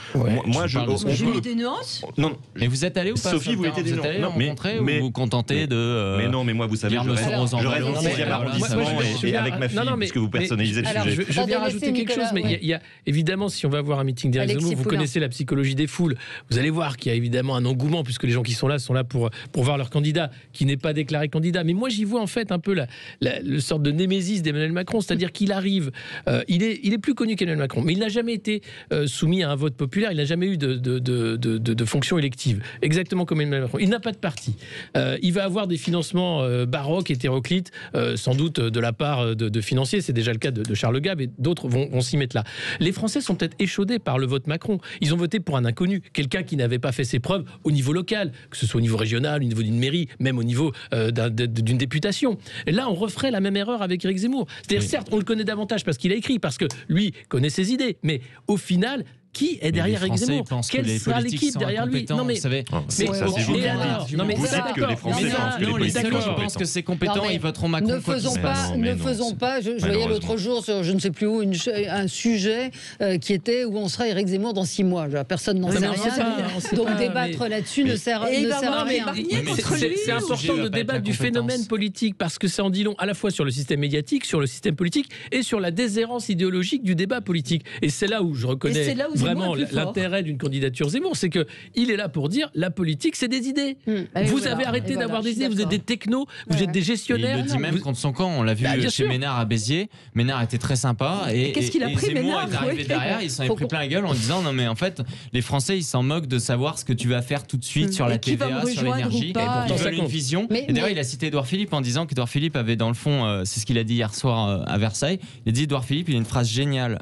moi,
j'ai mis des nuances.
Non,
mais vous êtes allé ou pas?
Sophie, vous étiez
rencontrer ou vous vous contentez de.
Mais non, mais moi, vous savez, je reste dans le 6e arrondissement et avec ma fille, puisque vous personnalisez le sujet.
Je veux bien rajouter quelque chose, mais il y a évidemment, si on va avoir un meeting d'Éric Zemmour, vous connaissez la psychologie des foules. Vous allez voir qu'il y a évidemment un engouement, puisque les gens qui sont là pour voir leur candidat, qui n'est pas déclaré candidat. Mais moi, j'y vois en fait un peu le sorte de némésis d'Emmanuel Macron, c'est-à-dire qu'il arrive, il est plus connu qu'Emmanuel Macron, mais il n'a jamais été soumis à un vote populaire, il n'a jamais eu de fonction élective, exactement comme Emmanuel Macron. Il n'a pas de parti. Il va avoir des financements baroques, hétéroclites, sans doute de la part de financiers, c'est déjà le cas de Charles Gave, et d'autres vont s'y mettre là. Les Français sont peut-être échaudés par le vote Macron. Ils ont voté pour un inconnu, quelqu'un qui n'avait pas fait ses preuves au niveau local, que ce soit au niveau régional, au niveau d'une mairie, même au niveau d'une députation. Et là, on referait la même erreur avec Éric Zemmour. C'est-à-dire, certes, on le connaît davantage parce qu'il a écrit, parce que lui connaît ses idées, mais au final, qui est derrière Éric Zemmour? Quelle sera l'équipe derrière lui?
Non mais vous savez,
c'est vous dites que les Français pensent que les politiques
pensent que c'est compétent, ils voteront Macron.
Ne faisons pas. Je voyais l'autre jour sur je ne sais plus où un sujet qui était où on sera Éric Zemmour dans 6 mois. Personne n'en sait rien. Donc débattre là-dessus ne sert à rien.
C'est important de débattre du phénomène politique parce que ça en dit long à la fois sur le système médiatique, sur le système politique et sur la déshérence idéologique du débat politique. Et c'est là où je reconnais vraiment l'intérêt d'une candidature Zemmour, c'est qu'il est là pour dire la politique, c'est des idées. Vous avez arrêté d'avoir des idées, vous êtes des technos, vous êtes des gestionnaires.
Il le dit même contre son camp, on l'a vu chez Ménard à Béziers. Ménard était très sympa et
qu'est-ce qu'il a pris,
Zemmour
Ménard
est arrivé derrière, il s'en est pris plein la gueule en disant non mais en fait les Français ils s'en moquent de savoir ce que tu vas faire tout de suite sur la TVA, sur l'énergie. Ils veulent une vision. Et d'ailleurs il a cité Édouard Philippe en disant qu'Édouard Philippe avait dans le fond, c'est ce qu'il a dit hier soir à Versailles, il a dit Édouard Philippe, il a une phrase géniale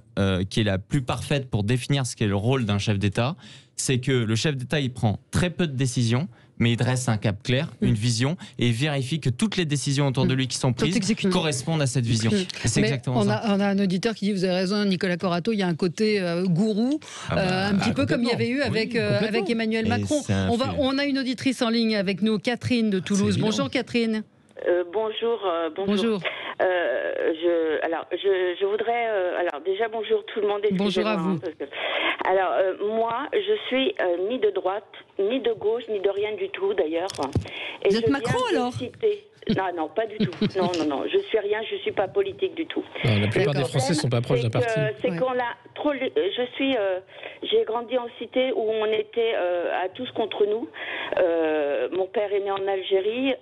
qui est la plus parfaite pour définir ce qu'est le rôle d'un chef d'État, c'est que le chef d'État il prend très peu de décisions, mais il dresse un cap clair, une vision, et il vérifie que toutes les décisions autour de lui qui sont prises correspondent à cette vision. Et c'est exactement ça.
On a un auditeur qui dit, vous avez raison Nicolas Corato, il y a un côté gourou, un petit peu comme il y avait eu avec Emmanuel Macron. On a une auditrice en ligne avec nous, Catherine de Toulouse. Bonjour Catherine.
Bonjour. Je voudrais. Alors déjà bonjour tout le monde.
Bonjour à vous.
Moi, je suis ni de droite, ni de gauche, ni de rien du tout d'ailleurs.
Vous êtes Macron alors?
Non, pas du tout. Non. Je suis rien. Je suis pas politique du tout.
Non, la plupart des Français sont pas proches d'un parti.
C'est qu'on a trop. J'ai grandi en cité où on était à tous contre nous. Mon père est né en Algérie.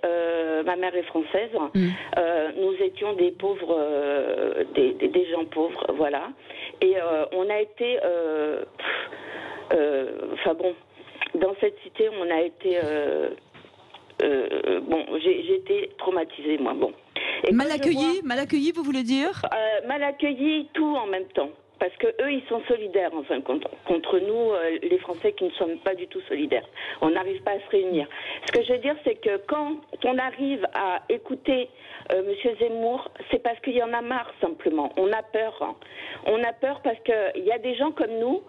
Ma mère est française. Nous étions des pauvres, des gens pauvres, voilà. Et on a été. Dans cette cité, on a été. J'ai été traumatisée, moi. Et
mal accueilli, vous voulez dire?
Mal accueilli, tout en même temps. Parce que eux, ils sont solidaires, enfin, contre nous, les Français qui ne sommes pas du tout solidaires. On n'arrive pas à se réunir. Ce que je veux dire, c'est que quand on arrive à écouter Monsieur Zemmour, c'est parce qu'il y en a marre, simplement. On a peur. Hein. On a peur parce qu'il y a des gens comme nous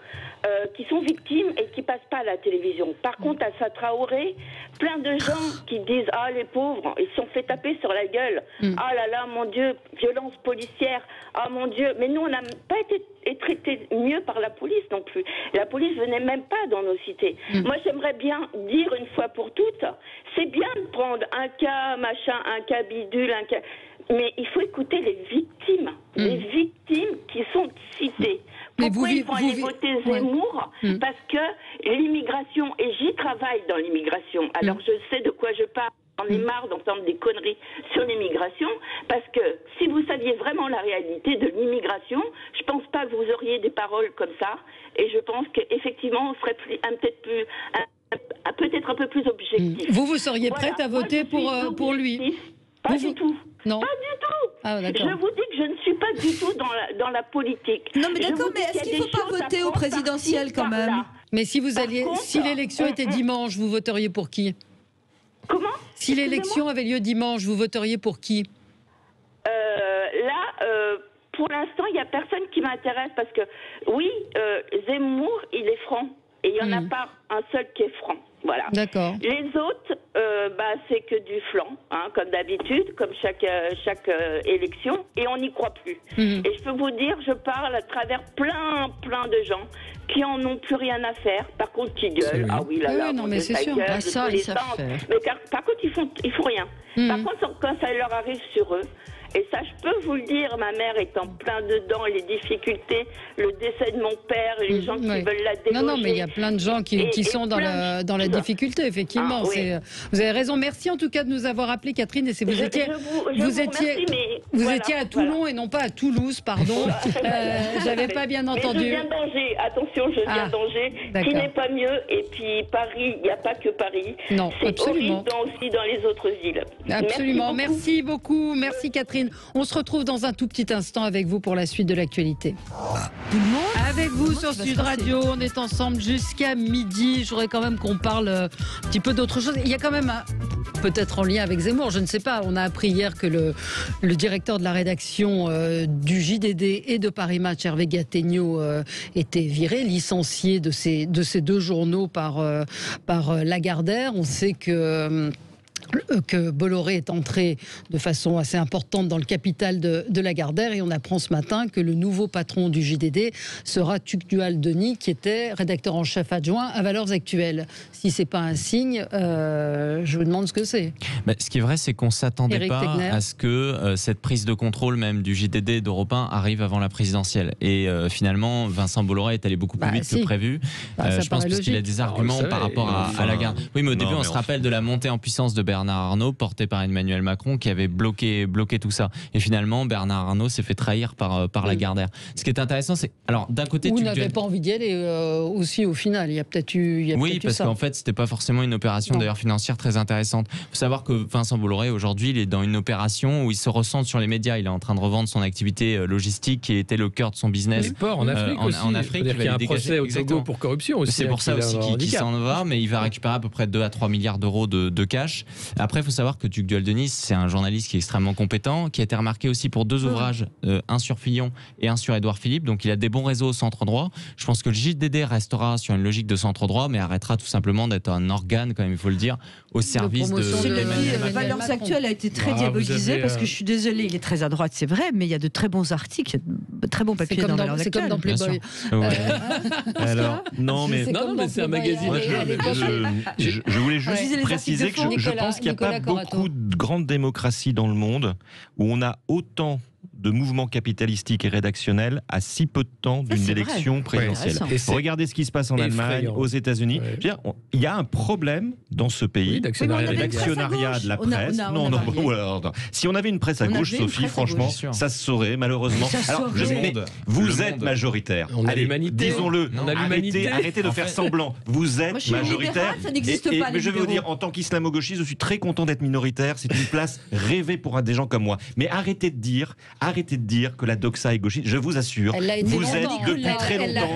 qui sont victimes et qui passent pas à la télévision. Par contre, à Assa Traoré, plein de gens qui disent « Ah, les pauvres, ils se sont fait taper sur la gueule. Ah là là, mon Dieu, violence policière. Ah mon Dieu. » Mais nous, on n'a pas été traités mieux par la police non plus. La police venait même pas dans nos cités. Moi, j'aimerais bien dire une fois pour toutes, c'est bien de prendre un cas machin, un cas bidule, un cas... Mais il faut écouter les victimes qui sont citées. Pourquoi ils vont aller voter Zemmour? Parce que l'immigration, et j'y travaille dans l'immigration, alors je sais de quoi je parle. J'en ai marre d'entendre des conneries sur l'immigration, parce que si vous saviez vraiment la réalité de l'immigration, je pense pas que vous auriez des paroles comme ça, et je pense qu'effectivement, on serait peut-être un peu plus objectif.
Vous seriez prête à voter pour lui?
Pas du tout.
Non.
Pas du tout.
Ah,
je vous dis que je ne suis pas du tout dans la politique.
Non, mais d'accord, mais est-ce qu'il ne faut pas voter au présidentiel quand même?
Mais si l'élection était dimanche, vous voteriez pour qui?
Comment?
Si l'élection avait lieu dimanche, vous voteriez pour qui?
Pour l'instant, il n'y a personne qui m'intéresse parce que, oui, Zemmour, il est franc. Et il n'y en a pas un seul qui est franc. Voilà.
D'accord.
Les autres, c'est que du flanc, comme d'habitude, comme chaque élection, et on n'y croit plus. Et je peux vous dire, je parle à travers plein de gens qui en ont plus rien à faire. Par contre, qui gueulent. Ah oui, là,
non, mais c'est sûr.
Gueule,
ça, ils savent faire.
Mais par contre, ils font rien. Par contre, quand ça leur arrive sur eux, et ça, je peux vous le dire, ma mère est en plein dedans, les difficultés, le décès de mon père, les gens qui veulent la déloger.
Non, mais il y a plein de gens qui sont dans la difficulté, effectivement. Vous avez raison. Merci en tout cas de nous avoir appelé, Catherine. Et c'est vous étiez à Toulon et non pas à Toulouse, pardon. J'avais pas bien entendu.
Mais je viens d'Angers. Attention, je viens d'Angers, qui n'est pas mieux. Et puis Paris, il n'y a pas que Paris.
Non, absolument.
C'est aussi dans les autres villes.
Absolument. Merci beaucoup. Merci Catherine. On se retrouve dans un tout petit instant avec vous pour la suite de l'actualité.
Tout le monde
avec vous sur Sud Radio, on est ensemble jusqu'à midi. Je voudrais quand même qu'on parle un petit peu d'autre chose. Il y a quand même, peut-être en lien avec Zemmour, je ne sais pas, on a appris hier que le directeur de la rédaction du JDD et de Paris Match, Hervé Gattegno, était viré, licencié de ces deux journaux par Lagardère. On sait que Bolloré est entré de façon assez importante dans le capital de Lagardère et on apprend ce matin que le nouveau patron du JDD sera Tugdual Denis, qui était rédacteur en chef adjoint à Valeurs Actuelles. Si c'est pas un signe, je vous demande ce que c'est.
Ce qui est vrai, c'est qu'on s'attendait pas à ce que cette prise de contrôle même du JDD d'Europe 1 arrive avant la présidentielle. Et finalement, Vincent Bolloré est allé beaucoup plus vite que prévu. Je pense parce qu'il a des arguments par rapport à Lagardère. Oui, mais au début, on se rappelle de la montée en puissance de Bernard Arnault, porté par Emmanuel Macron, qui avait bloqué tout ça. Et finalement, Bernard Arnault s'est fait trahir par Lagardère. Ce qui est intéressant, c'est... Alors, d'un côté...
Vous n'avez pas envie d'y aller aussi au final. Il y a peut-être eu...
Oui, parce qu'en fait, c'était pas forcément une opération d'ailleurs financière très intéressante. Il faut savoir que Vincent Bolloré, aujourd'hui, il est dans une opération où il se recentre sur les médias. Il est en train de revendre son activité logistique qui était le cœur de son business.
Les ports en Afrique aussi.
En Afrique,
il y a un procès au Togo pour corruption aussi.
C'est pour ça aussi qu'il s'en va, mais il va récupérer à peu près 2 à 3 milliards d'euros de cash. Après, il faut savoir que Tugdual Denis, c'est un journaliste qui est extrêmement compétent, qui a été remarqué aussi pour 2 ouvrages, un sur Fillon et un sur Édouard Philippe. Donc, il a des bons réseaux au centre droit. Je pense que le JDD restera sur une logique de centre droit, mais arrêtera tout simplement d'être un organe, quand même, il faut le dire, au service de
Valeurs Actuelles a été très diabolisé parce que je suis désolée, il est très à droite, c'est vrai, mais il y a de très bons articles, de très bons papiers dans Valeurs Actuelles.
C'est comme dans Playboy.
Alors, non, mais
c'est un magazine.
Je voulais juste préciser que je pense qu'il n'y a pas beaucoup de grandes démocraties dans le monde où on a autant de mouvements capitalistiques et rédactionnels à si peu de temps d'une élection présidentielle. Regardez ce qui se passe en Allemagne, aux États-Unis. Il y a un problème dans ce pays d'actionnariat de la presse. Si on avait une presse à gauche, Sophie, franchement, ça se saurait, malheureusement. Alors, vous êtes majoritaire. Allez, disons-le. Arrêtez de faire semblant. Vous êtes majoritaire. Mais je vais vous dire, en tant qu'islamo-gauchiste, je suis très content d'être minoritaire. C'est une place rêvée pour des gens comme moi. Mais arrêtez de dire que la doxa est gauchiste. Je vous assure, vous êtes depuis très longtemps,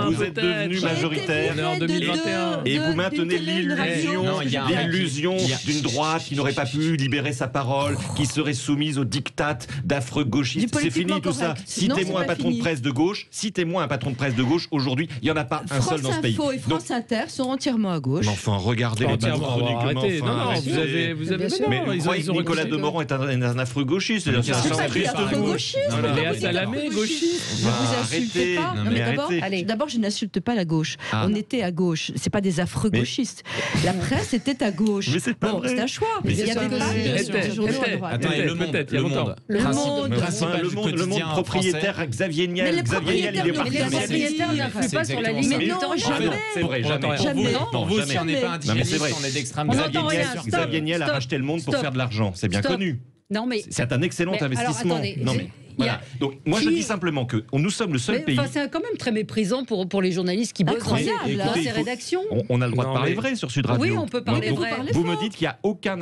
vous êtes devenu majoritaire
en 2021
et vous maintenez l'illusion d'une droite qui n'aurait pas pu libérer sa parole, qui serait soumise aux diktats d'affreux gauchistes. C'est fini tout ça. Citez-moi un patron de presse de gauche. Aujourd'hui, il n'y en a pas un seul dans ce pays.
France Info et France Inter sont entièrement à gauche.
Mais enfin, regardez les patrons chroniques.
Vous avez
mais vous croyez que Nicolas Demorand est un affreux gauchiste?
Léa Salamé, gauchiste.
Ne vous insultez pas. D'abord, je n'insulte pas la gauche. On était à gauche. C'est pas des affreux gauchistes. La presse était à gauche.
Mais c'est pas vrai.
C'est un choix. Il y avait pas
Le Monde
propriétaire Xavier Niel.
Xavier Niel, il est parti. Les propriétaires n'influent pas sur la ligne.
Mais non, jamais.
Pour vous, si on n'est pas indigéniste, on est d'extrême droite.
Xavier Niel a racheté Le Monde pour faire de l'argent. C'est bien connu.
Non, mais
c'est un excellent investissement.
Alors, attendez,
Voilà. Donc moi je dis simplement que nous sommes le seul pays.
C'est quand même très méprisant pour les journalistes qui bossent dans ces rédactions.
On a le droit de parler vrai sur Sud Radio.
Oui, on peut parler vrai.
Vous me dites qu'il n'y a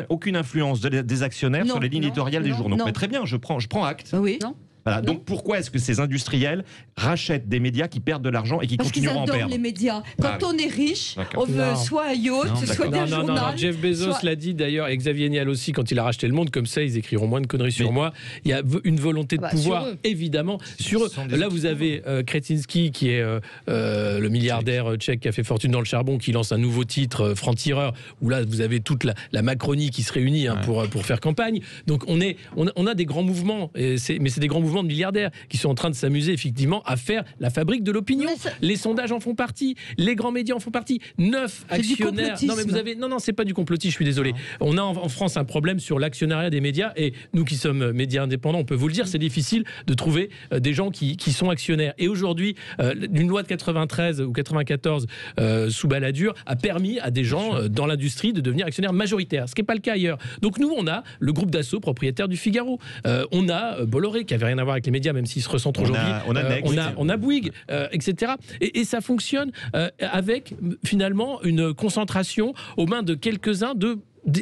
aucune influence des actionnaires sur les lignes éditoriales des journaux. Mais très bien, je prends acte.
Oui.
Non.
Voilà. Donc pourquoi est-ce que ces industriels rachètent des médias qui perdent de l'argent et qui continueront à en perdre?
Parce qu'ils adorent les médias. Quand on est riche, on veut soit un yacht, soit des journaux.
Non. Jeff Bezos l'a dit d'ailleurs, et Xavier Niel aussi, quand il a racheté Le Monde, comme ça ils écriront moins de conneries sur moi. Il y a une volonté de pouvoir, évidemment, sur eux. Là vous avez Kretinsky, qui est le milliardaire tchèque qui a fait fortune dans le charbon, qui lance un nouveau titre, Franc-tireur, où là vous avez toute la Macronie qui se réunit pour faire campagne. Donc on a des grands mouvements, mais c'est des grands mouvements de milliardaires qui sont en train de s'amuser effectivement à faire la fabrique de l'opinion. Les sondages en font partie, les grands médias en font partie. 9 actionnaires. Non, mais vous avez. Non, c'est pas du complotisme, je suis désolé. On a en France un problème sur l'actionnariat des médias, et nous qui sommes médias indépendants, on peut vous le dire, c'est difficile de trouver des gens qui sont actionnaires. Et aujourd'hui, une loi de 93 ou 94 sous Balladur a permis à des gens dans l'industrie de devenir actionnaires majoritaires, ce qui n'est pas le cas ailleurs. Donc nous, on a le groupe Dassault, propriétaire du Figaro. On a Bolloré, qui avait rien à voir avec les médias, même s'ils se recentrent aujourd'hui. On a Bouygues, etc. Et ça fonctionne avec finalement une concentration aux mains de quelques-uns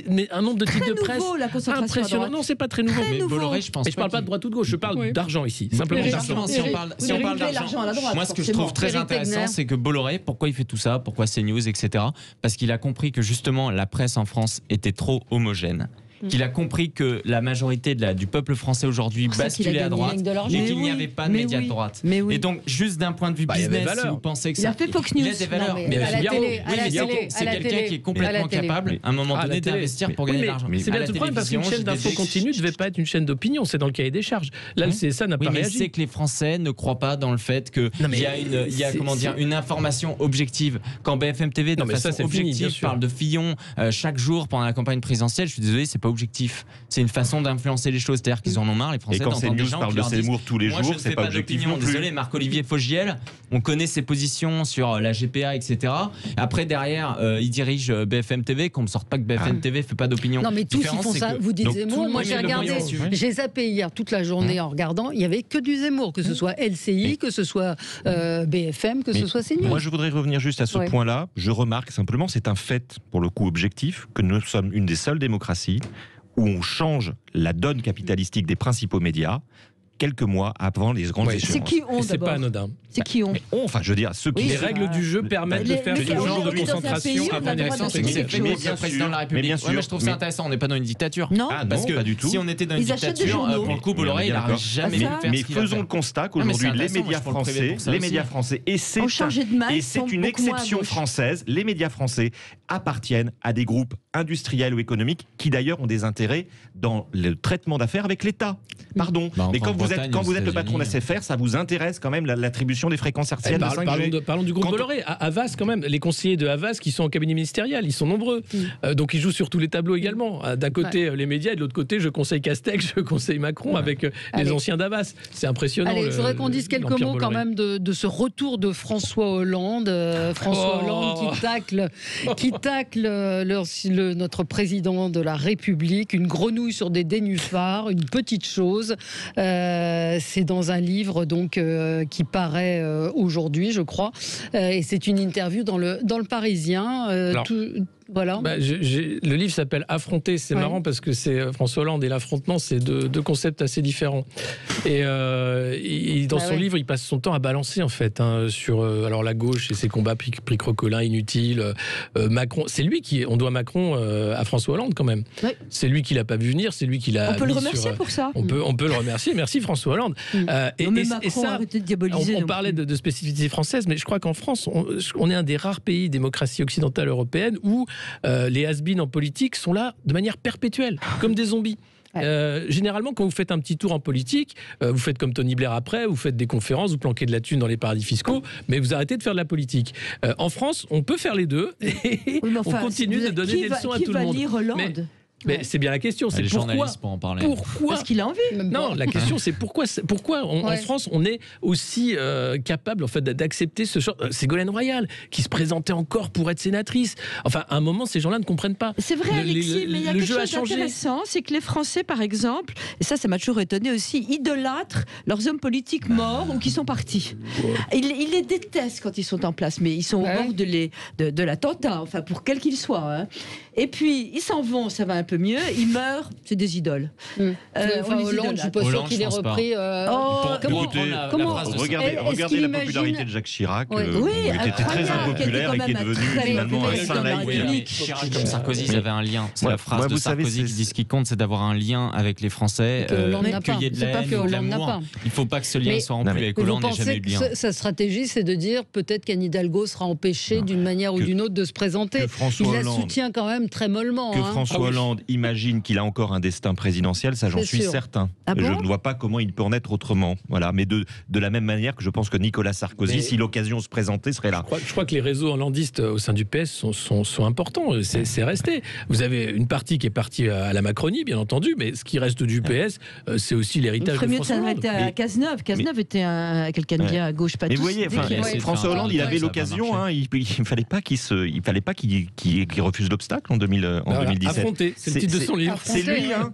mais un nombre de titres de presse impressionnant. Non, c'est pas très nouveau.
Mais Bolloré, je pense.
Mais je parle pas de droite ou de gauche, je parle d'argent ici. Simplement d'argent.
Si on parle d'argent, moi ce que je trouve très intéressant, c'est que Bolloré, pourquoi il fait tout ça, pourquoi CNews, etc. Parce qu'il a compris que justement la presse en France était trop homogène. Qu'il a compris que la majorité du peuple français aujourd'hui basculait à droite et qu'il n'y avait pas de médias de droite. Et donc, juste d'un point de vue business, si vous pensez que
il a fait Fox News.
Il a des valeurs. C'est quelqu'un qui est complètement capable, à un moment donné, d'investir pour gagner de l'argent.
C'est bien tout le problème, parce qu'une chaîne d'info continue ne devait pas être une chaîne d'opinion, c'est dans le cahier des charges. Là, le CSA n'a pas réagi.
C'est que les Français ne croient pas dans le fait qu'il y a une information objective. Quand BFM TV, de façon objective, parle de Fillon chaque jour pendant la campagne présidentielle, je suis désolé, c'est pas objectif. C'est une façon d'influencer les choses. C'est-à-dire qu'ils en ont marre, les Français, d'entendre des gens qui leur disent
Zemmour tous les jours,
c'est pas objectif non plus. Désolé, Marc-Olivier Fogiel, on connaît ses positions sur la GPA, etc. Après, derrière, il dirige BFM TV, qu'on ne me sorte pas que BFM TV fait pas d'opinion.
Non, mais tous ils font ça. Vous dites Zemmour. Moi, j'ai regardé, j'ai zappé hier toute la journée en regardant. Il y avait que du Zemmour, que ce soit LCI, que ce soit BFM, que ce soit CNews.
Moi, je voudrais revenir juste à ce point-là. Je remarque simplement, c'est un fait, pour le coup objectif, que nous sommes une des seules démocraties où on change la donne capitalistique des principaux médias quelques mois avant les grandes échéances.
C'est qui ont d'abord ?
C'est pas anodin.
C'est qui ont.
Enfin, je veux dire, ceux qui...
Les règles du jeu permettent de faire ce genre de concentration.
C'est bien président de la République. Bien sûr. Je trouve ça intéressant. On n'est pas dans une dictature.
Non,
parce que
pas du tout.
Si on était dans une dictature, pour le coup, Bolloré, il n'aurait jamais pu faire ce qu'il a fait.
Mais faisons le constat qu'aujourd'hui, les médias français, et c'est une exception française, les médias français appartiennent à des groupes industriels ou économiques qui d'ailleurs ont des intérêts dans le traitement d'affaires avec l'État. Pardon. Mais quand vous êtes le patron de SFR, ça vous intéresse quand même l'attribution des fréquences hertziennes de 5G.
Parlons du groupe Bolloré. À Havas, quand même, les conseillers de Havas qui sont en cabinet ministériel, ils sont nombreux. Donc ils jouent sur tous les tableaux également. D'un côté, les médias, et de l'autre côté, je conseille Castex, je conseille Macron avec les anciens d'Havas. C'est impressionnant.
Allez, il faudrait qu'on dise quelques mots quand même de ce retour de François Hollande. Hollande qui tacle notre président de la République, une grenouille sur des nénuphars, une petite chose. C'est dans un livre donc qui paraît aujourd'hui, je crois, et c'est une interview dans le Parisien. Voilà.
Le livre s'appelle Affronter. C'est marrant parce que c'est François Hollande et l'affrontement, c'est deux concepts assez différents. Et dans son livre, il passe son temps à balancer en fait sur alors la gauche et ses combats prix Crocolin inutiles. Macron, c'est lui on doit Macron à François Hollande quand même. Oui. C'est lui qui l'a pas vu venir, c'est lui qui l'a.
On peut le remercier pour ça.
On peut le remercier. Merci François Hollande.
Et ça,
on parlait de spécificité française, mais je crois qu'en France, on est un des rares pays démocratie occidentale européenne où les has-beens en politique sont là de manière perpétuelle, comme des zombies. Généralement, quand vous faites un petit tour en politique, vous faites comme Tony Blair après, vous faites des conférences, vous planquez de la thune dans les paradis fiscaux, mais vous arrêtez de faire de la politique. En France, on peut faire les deux et on continue de donner des leçons à tout le monde.
Qui va lire Hollande ?
Mais c'est bien la question. C'est pourquoi
pour en parler.
Parce qu'il a envie.
Non, la question c'est pourquoi en France on est aussi capable en fait d'accepter ce genre. Ségolène Royal qui se présentait encore pour être sénatrice. Enfin, à un moment, ces gens-là ne comprennent pas.
C'est vrai, Alexis, mais il y a quelque chose d'intéressant, c'est que les Français, par exemple, et ça m'a toujours étonné aussi, idolâtrent leurs hommes politiques morts ou qui sont partis. Ils les détestent quand ils sont en place, mais ils sont au bord de l'attentat, enfin pour quel qu'il soit. Hein. Et puis, ils s'en vont, ça va un peu mieux, ils meurent, c'est des idoles.
Hollande, je ne suis pas sûr qu'il ait repris...
Regardez la popularité de Jacques Chirac, qui était très impopulaire et qui est devenu finalement un saint laïque.
Chirac comme Sarkozy, ça avait un lien. C'est la phrase de Sarkozy qui dit ce qui compte, c'est d'avoir un lien avec les Français, qu'il y ait de la haine, de l'amour. Il ne faut pas que ce lien soit rompu avec Hollande, il n'y a jamais eu de lien.
Sa stratégie, c'est de dire peut-être qu'Anne Hidalgo sera empêchée d'une manière ou d'une autre de se présenter. Il la soutient quand même très mollement.
Que François Hollande imagine qu'il a encore un destin présidentiel, ça j'en suis certain. Je ne vois pas comment il peut en être autrement. Voilà. Mais de la même manière que je pense que Nicolas Sarkozy, si l'occasion se présentait, serait là.
Je crois que les réseaux hollandistes au sein du PS sont importants. C'est resté. Vous avez une partie qui est partie à la Macronie, bien entendu, mais ce qui reste du PS, c'est aussi l'héritage de François Hollande.
Il ferait mieux de s'arrêter à Cazeneuve. Cazeneuve était quelqu'un de bien à gauche, pas tous.
Mais vous voyez, François Hollande, il avait l'occasion. Il ne fallait pas qu'il refuse l'obstacle en 2017.
Affronter, c'est le titre de son livre.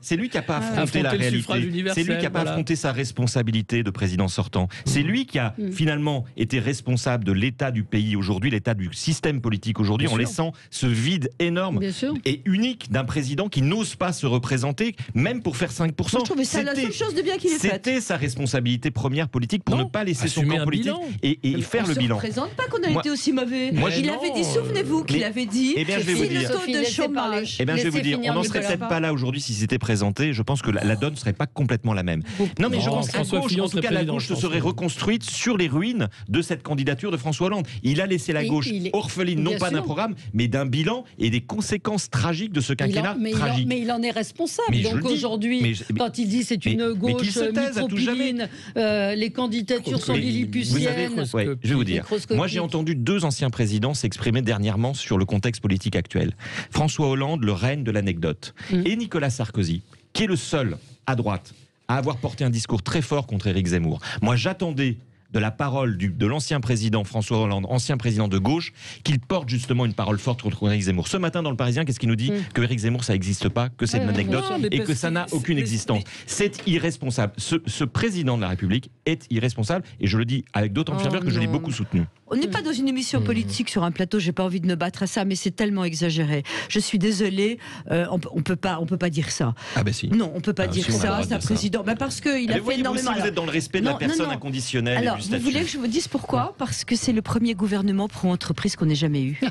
C'est lui qui n'a pas affronté la réalité. C'est lui qui n'a pas affronté sa responsabilité de président sortant. C'est lui qui a finalement été responsable de l'état du pays aujourd'hui, l'état du système politique aujourd'hui, en laissant ce vide énorme et unique d'un président qui n'ose pas se représenter, même pour faire 5%.
Je trouvais ça la seule chose de bien qu'il ait faite.
C'était sa responsabilité première politique pour ne pas laisser son camp politique et faire le bilan.
On ne se représente pas qu'on a été aussi mauvais. Il avait dit, souvenez-vous qu'il avait dit,
si le taux de chômage... je vais vous dire, on n'en serait peut-être pas là aujourd'hui si c'était présenté. Je pense que la donne ne serait pas complètement la même. Non, mais je pense qu'à gauche, en tout cas, la gauche se serait reconstruite sur les ruines de cette candidature de François Hollande. Il a laissé la gauche orpheline, non pas d'un programme, mais d'un bilan et des conséquences tragiques de ce quinquennat tragique.
Mais il en est responsable. Donc aujourd'hui, quand il dit c'est une gauche micropiline, les candidatures sont lilliputiennes.
Je vais vous dire, moi j'ai entendu 2 anciens présidents s'exprimer dernièrement sur le contexte politique actuel. François Hollande, le règne de l'anecdote. Et Nicolas Sarkozy, qui est le seul à droite à avoir porté un discours très fort contre Éric Zemmour. Moi, j'attendais de la parole de l'ancien président François Hollande, ancien président de gauche, qu'il porte justement une parole forte contre Éric Zemmour. Ce matin, dans le Parisien, qu'est-ce qu'il nous dit? Que Éric Zemmour, ça n'existe pas, que c'est une anecdote et que ça n'a aucune existence. C'est irresponsable. Ce président de la République est irresponsable et je le dis avec d'autant plus ferveur que je l'ai beaucoup soutenu.
On n'est pas dans une émission politique sur un plateau, j'ai pas envie de me battre à ça, mais c'est tellement exagéré. Je suis désolée, on peut pas dire ça.
Ah ben si.
Non, on peut pas dire ça, c'est un président. Ben parce qu'il a fait énormément.
Vous êtes dans le respect de la personne inconditionnelle.
Alors, vous voulez que je vous dise pourquoi? Parce que c'est le premier gouvernement pro-entreprise qu'on ait jamais eu.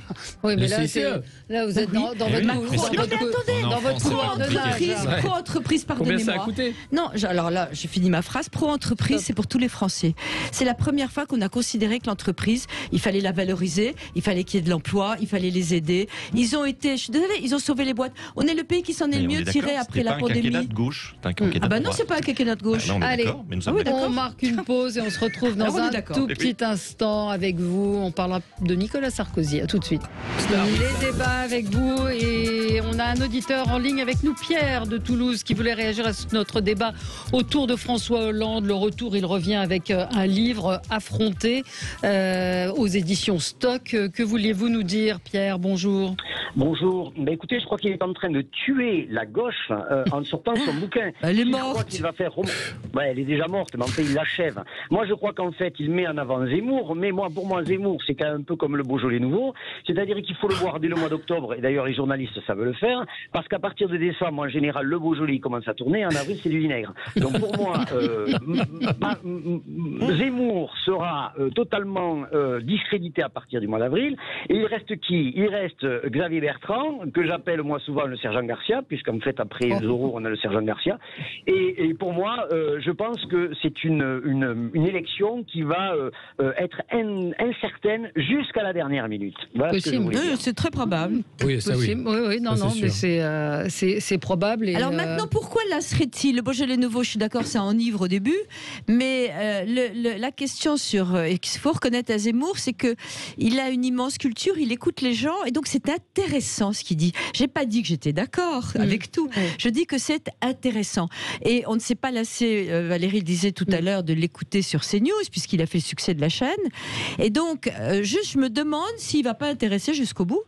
Oui, mais là, vous êtes dans votre
pro-entreprise, pardonnez-moi.
Combien ça a coûté?
Non, alors là, j'ai fini ma phrase. Pro-entreprise, c'est pour tous les Français. C'est la première fois qu'on a considéré que l'entreprise, il fallait la valoriser, il fallait qu'il y ait de l'emploi, il fallait les aider. Ils ont été, je suis désolée, ils ont sauvé les boîtes. On est le pays qui s'en est le mieux tiré après la pandémie.
C'est pas un quinquennat de gauche.
Ah bah non, c'est pas un quinquennat de gauche.
Allez, on marque une pause et on se retrouve dans un tout petit instant avec vous. On parlera de Nicolas Sarkozy. À tout de suite. Les débats avec vous et on a un auditeur en ligne avec nous, Pierre de Toulouse, qui voulait réagir à notre débat autour de François Hollande. Le retour, il revient avec un livre, Affronter, aux éditions Stock. Que vouliez-vous nous dire, Pierre? Bonjour.
Bonjour. Ben écoutez, je crois qu'il est en train de tuer la gauche en sortant son bouquin.
Elle est morte.
Il va faire... elle est déjà morte, mais en fait, il l'achève. Moi, je crois qu'en fait, il met en avant Zemmour, mais pour moi, Zemmour, c'est quand même un peu comme le Beaujolais nouveau. C'est-à-dire qu'il faut le boire dès le mois d'octobre, et d'ailleurs, les journalistes savent le faire, parce qu'à partir de décembre, en général, le Beaujolais commence à tourner, en avril, c'est du vinaigre. Donc pour moi, Zemmour sera totalement discrédité à partir du mois d'avril. Et il reste qui? Il reste Xavier Bertrand, que j'appelle moi souvent le sergent Garcia, puisqu'en fait après Zorro on a le sergent Garcia. Et pour moi, je pense que c'est une élection qui va être incertaine jusqu'à la dernière minute. Voilà ce que je voulais dire.
C'est très probable.
Oui, ça oui.
Oui, non, mais c'est probable. Et
alors maintenant, pourquoi là serait-il? Le Beaujolais nouveau, je suis d'accord, ça enivre au début, mais la question et qu'il faut reconnaître à Zemmour, c'est que il a une immense culture, il écoute les gens, et donc c'est intéressant intéressant ce qu'il dit. J'ai pas dit que j'étais d'accord avec tout. Je dis que c'est intéressant. Et on ne s'est pas lassé, Valérie le disait tout à l'heure, de l'écouter sur CNews, puisqu'il a fait le succès de la chaîne. Et donc, juste, je me demande s'il va pas intéresser jusqu'au bout.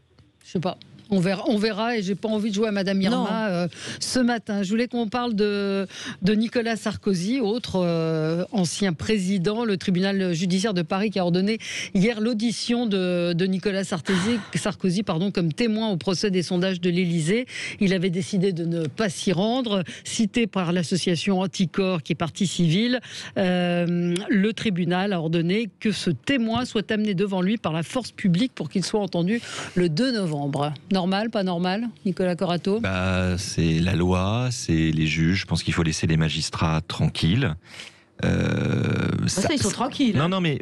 Je sais pas. On verra, et j'ai pas envie de jouer à Madame Irma ce matin. Je voulais qu'on parle de Nicolas Sarkozy, autre ancien président. Le tribunal judiciaire de Paris qui a ordonné hier l'audition de Nicolas Sarkozy comme témoin au procès des sondages de l'Élysée. Il avait décidé de ne pas s'y rendre. Cité par l'association Anticorps, qui est partie civile, le tribunal a ordonné que ce témoin soit amené devant lui par la force publique pour qu'il soit entendu le 2 novembre. Normal, pas normal, Nicolas Corato?
C'est la loi, c'est les juges. Je pense qu'il faut laisser les magistrats tranquilles.
Ça, ils sont tranquilles.
Non, mais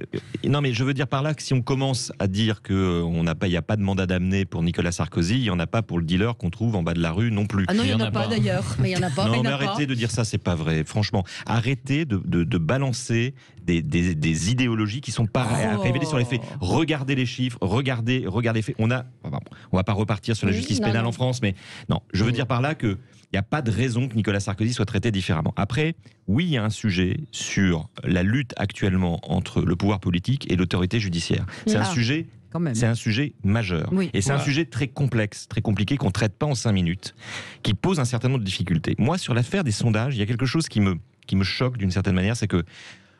je veux dire par là que si on commence à dire qu'il n'y a pas de mandat d'amener pour Nicolas Sarkozy, il n'y en a pas pour le dealer qu'on trouve en bas de la rue non plus.
Ah non, il n'y en a pas d'ailleurs.
Mais il y en a pas.
Non, mais arrêtez de dire ça, c'est pas vrai. Franchement, arrêtez de balancer des idéologies qui ne sont pas révélées sur les faits. Regardez les chiffres, regardez les faits. On va pas repartir sur la justice pénale en France, mais non, je veux dire par là que il n'y a pas de raison que Nicolas Sarkozy soit traité différemment. Après, oui, il y a un sujet sur la lutte actuellement entre le pouvoir politique et l'autorité judiciaire. C'est un sujet. C'est un sujet majeur. Oui. Et c'est un sujet très complexe, très compliqué, qu'on ne traite pas en 5 minutes, qui pose un certain nombre de difficultés. Moi, sur l'affaire des sondages, il y a quelque chose qui me choque d'une certaine manière, c'est que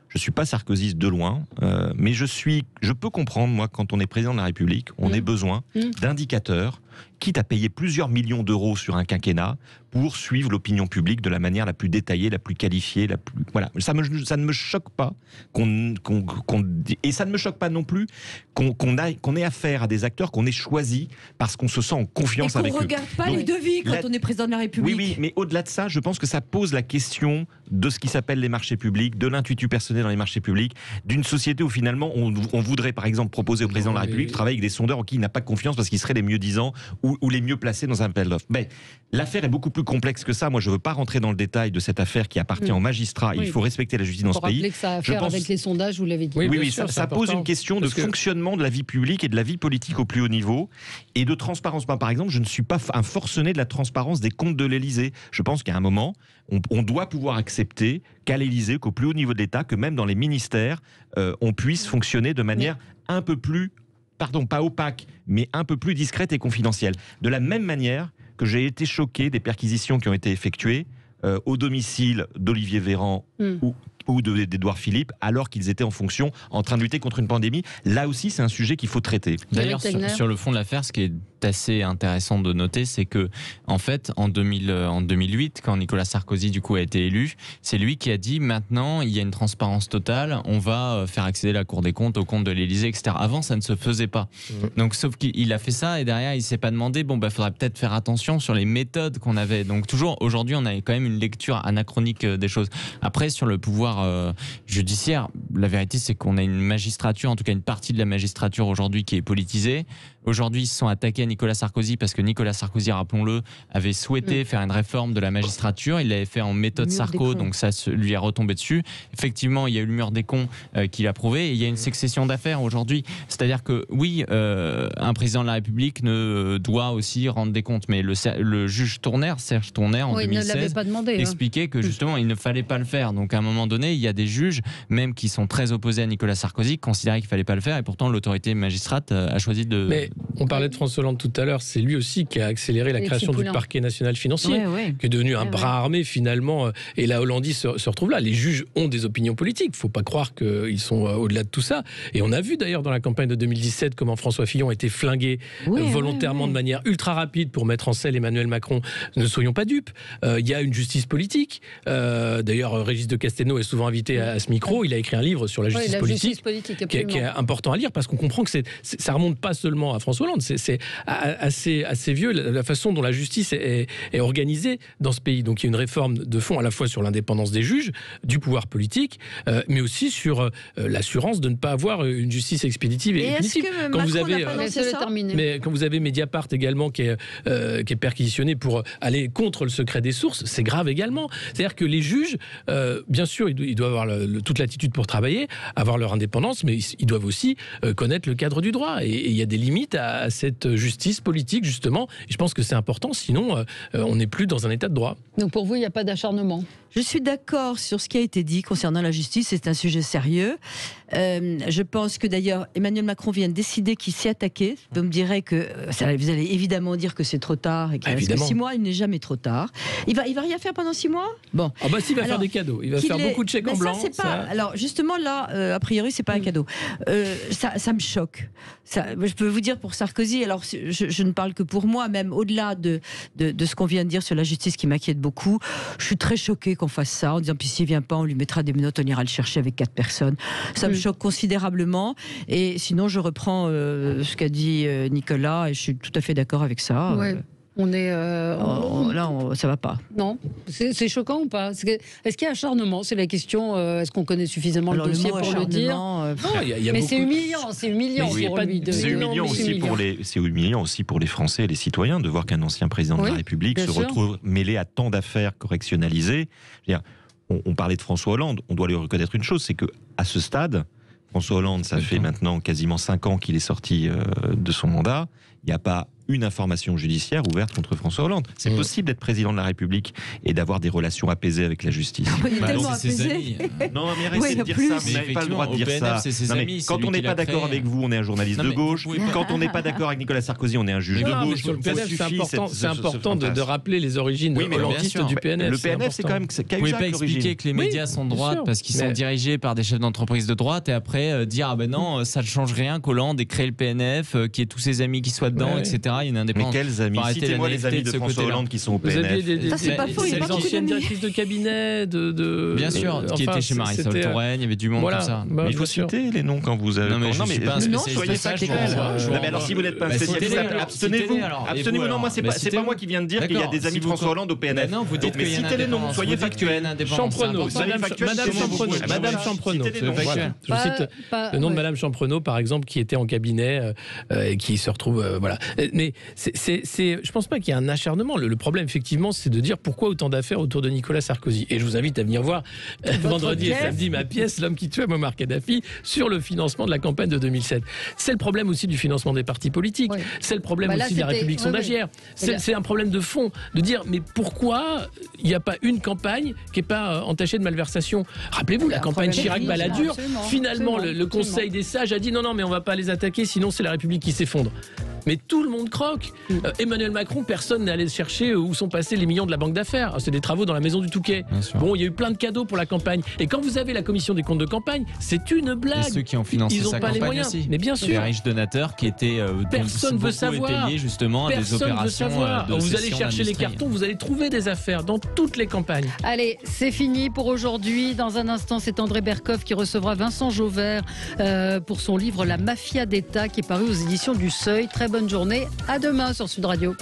je ne suis pas sarkozyste de loin, mais je peux comprendre, moi, quand on est président de la République, on ait besoin d'indicateurs, quitte à payer plusieurs millions d'euros sur un quinquennat pour suivre l'opinion publique de la manière la plus détaillée, la plus qualifiée, voilà. Ça ne me choque pas et ça ne me choque pas non plus qu'on ait affaire à des acteurs qu'on ait choisis parce qu'on se sent en confiance avec eux.
Et qu'on ne regarde pas les devis quand on est président de la République.
Oui, mais au-delà de ça, je pense que ça pose la question de ce qui s'appelle les marchés publics, de l'intuitu personnel dans les marchés publics, d'une société où finalement on voudrait par exemple proposer au président de la République de travailler avec des sondeurs en qui il n'a pas confiance parce qu'ils seraient les mieux disants ou les mieux placés dans un appel d'offres. Mais l'affaire est beaucoup plus complexe que ça. Moi, je ne veux pas rentrer dans le détail de cette affaire qui appartient aux magistrats. Il faut respecter la justice dans ce pays.
Rappeler que ça a à faire avec les sondages, vous l'avez dit.
Oui, ça pose une question de fonctionnement de la vie publique et de la vie politique au plus haut niveau et de transparence. Par exemple, je ne suis pas un forcené de la transparence des comptes de l'Élysée. Je pense qu'à un moment, on doit pouvoir accepter qu'à l'Élysée, qu'au plus haut niveau de l'État, que même dans les ministères, on puisse fonctionner de manière un peu plus, pas opaque, mais un peu plus discrète et confidentielle. De la même manière que j'ai été choqué des perquisitions qui ont été effectuées au domicile d'Olivier Véran ou d'Édouard Philippe, alors qu'ils étaient en fonction, en train de lutter contre une pandémie. Là aussi, c'est un sujet qu'il faut traiter.
D'ailleurs, sur le fond de l'affaire, ce qui est assez intéressant de noter, c'est que, en fait, en 2008, quand Nicolas Sarkozy, du coup, a été élu, c'est lui qui a dit, maintenant, il y a une transparence totale, on va faire accéder la Cour des comptes au compte de l'Élysée, etc. Avant, ça ne se faisait pas. Donc, sauf qu'il a fait ça, et derrière, il ne s'est pas demandé, faudrait peut-être faire attention sur les méthodes qu'on avait. Donc, toujours, aujourd'hui, on a quand même une lecture anachronique des choses. Après, sur le pouvoir judiciaire, la vérité, c'est qu'on a une magistrature, en tout cas une partie de la magistrature aujourd'hui qui est politisée. Aujourd'hui, ils se sont attaqués à Nicolas Sarkozy parce que Nicolas Sarkozy, rappelons-le, avait souhaité faire une réforme de la magistrature. Il l'avait fait en méthode Sarko, donc ça lui est retombé dessus. Effectivement, il y a eu le mur des cons qui l'a prouvé et il y a une succession d'affaires aujourd'hui. C'est-à-dire que oui, un président de la République doit aussi rendre des comptes, mais le juge Serge Tournaire, en 2016, expliquait que justement, il ne fallait pas le faire. Donc à un moment donné, il y a des juges, même qui sont très opposés à Nicolas Sarkozy, qui considéraient qu'il ne fallait pas le faire et pourtant l'autorité magistrate a choisi de...
Mais on parlait de François Hollande tout à l'heure, c'est lui aussi qui a accéléré la création du parquet national financier, qui est devenu un bras armé finalement, et la Hollandie se retrouve là. Les juges ont des opinions politiques, il ne faut pas croire qu'ils sont au-delà de tout ça. Et on a vu d'ailleurs dans la campagne de 2017 comment François Fillon a été flingué volontairement de manière ultra rapide pour mettre en selle Emmanuel Macron. Ne soyons pas dupes, il y a une justice politique. D'ailleurs, Régis de Castelnau est souvent invité à ce micro, il a écrit un livre sur la justice politique qui est important à lire parce qu'on comprend que ça remonte pas seulement à François Hollande, c'est assez vieux la façon dont la justice est organisée dans ce pays. Donc il y a une réforme de fond à la fois sur l'indépendance des juges, du pouvoir politique, mais aussi sur l'assurance de ne pas avoir une justice expéditive et punitive. Quand vous avez Mediapart également qui est perquisitionné pour aller contre le secret des sources, c'est grave également. C'est-à-dire que les juges, bien sûr, ils doivent avoir toute l'attitude pour travailler, avoir leur indépendance, mais ils doivent aussi connaître le cadre du droit. Et il y a des limites à cette justice justice politique, justement. Et je pense que c'est important, sinon on n'est plus dans un état de droit.
Donc pour vous, il n'y a pas d'acharnement?
Je suis d'accord sur ce qui a été dit concernant la justice, c'est un sujet sérieux. Je pense que d'ailleurs Emmanuel Macron vient de décider qu'il s'y attaquait. Vous me direz que vous allez évidemment dire que c'est trop tard et qu'il reste 6 mois, il n'est jamais trop tard. Il va rien faire pendant 6 mois? Bon.
Ah bah s'il va faire des cadeaux, il va faire beaucoup de chèques en blanc.
Alors justement là, a priori c'est pas un cadeau. Ça me choque. Je peux vous dire pour Sarkozy, alors je ne parle que pour moi, même au-delà de ce qu'on vient de dire sur la justice qui m'inquiète beaucoup, je suis très choquée qu'on fasse ça en disant puis s'il vient pas on lui mettra des menottes, on ira le chercher avec 4 personnes. Ça me choque considérablement et sinon je reprends ce qu'a dit Nicolas et je suis tout à fait d'accord avec ça.
Ouais. On est
ça va pas.
Non, c'est choquant ou pas? Est-ce qu'il y a acharnement? C'est la question. Est-ce qu'on connaît suffisamment le dossier pour le dire?
Non,
mais c'est humiliant, c'est humiliant pour lui.
C'est humiliant aussi pour les Français et les citoyens de voir qu'un ancien président de la République se retrouve mêlé à tant d'affaires correctionnalisées. On parlait de François Hollande. On doit lui reconnaître une chose, c'est que à ce stade, François Hollande, ça fait maintenant quasiment 5 ans qu'il est sorti de son mandat. Il n'y a pas une information judiciaire ouverte contre François Hollande. C'est possible d'être président de la République et d'avoir des relations apaisées avec la justice.
Il est tellement apaisé.
Non, mais arrêtez de dire ça. Vous n'avez pas le droit de dire ça. Quand on n'est pas d'accord avec vous, on est un journaliste de gauche. Quand on n'est pas d'accord avec Nicolas Sarkozy, on est un juge de gauche.
Sur le PNF, c'est important de rappeler les origines hollandistes du PNF.
Le PNF, c'est quand même
Vous ne pouvez pas expliquer que les médias sont de droite parce qu'ils sont dirigés par des chefs d'entreprise de droite et après dire ah ben non, ça ne change rien qu'Hollande ait créé le PNF, qu'il y ait tous ses amis qui soient dedans, etc. Il y a une indépendance.
Amis. Citez-moi les amis de François Hollande qui sont au PNF.
Ça, c'est pas faux.
Les anciennes directrices de cabinet
bien sûr, qui étaient chez Marisol Touraine, il y avait du monde comme ça.
Mais il faut citer les noms quand vous avez...
Non, mais je suis pas un spécialiste.
Mais alors si vous n'êtes pas un spécialiste, abstenez-vous. Abstenez-vous. Non, moi c'est pas moi qui viens de dire qu'il y a des amis de François Hollande au PNF.
Non, vous dites
mais citez les noms, soyez factuels.
Champrenault, Madame Champrenault. Je cite le nom de Madame Champrenault, par exemple, qui était en cabinet et qui se retrouve... Voilà. Mais je pense pas qu'il y ait un acharnement. Le problème, effectivement, c'est de dire pourquoi autant d'affaires autour de Nicolas Sarkozy. Et je vous invite à venir voir vendredi et samedi ma pièce, L'homme qui tuait Muammar Kadhafi, sur le financement de la campagne de 2007. C'est le problème aussi du financement des partis politiques. Oui. C'est le problème aussi de la République sondagière. C'est un problème de fond, de dire mais pourquoi il n'y a pas une campagne qui n'est pas entachée de malversation. Rappelez-vous, la campagne Chirac-Balladur, finalement, le Conseil des sages a dit non, mais on ne va pas les attaquer, sinon c'est la République qui s'effondre. Mais tout le monde croque. Emmanuel Macron, personne n'est allé chercher où sont passés les millions de la banque d'affaires. C'est des travaux dans la maison du Touquet. Bon, il y a eu plein de cadeaux pour la campagne. Et quand vous avez la commission des comptes de campagne, c'est une blague.
Et ceux qui ont financé
ils n'ont pas les moyens.
Aussi.
Mais bien sûr.
Les riches donateurs qui étaient
personne veut savoir.
Étayés justement des opérations.
Vous allez chercher les cartons, vous allez trouver des affaires dans toutes les campagnes.
Allez, c'est fini pour aujourd'hui. Dans un instant, c'est André Berkoff qui recevra Vincent Jauvert pour son livre La Mafia d'État qui est paru aux éditions du Seuil. Très bonne journée. À demain sur Sud Radio.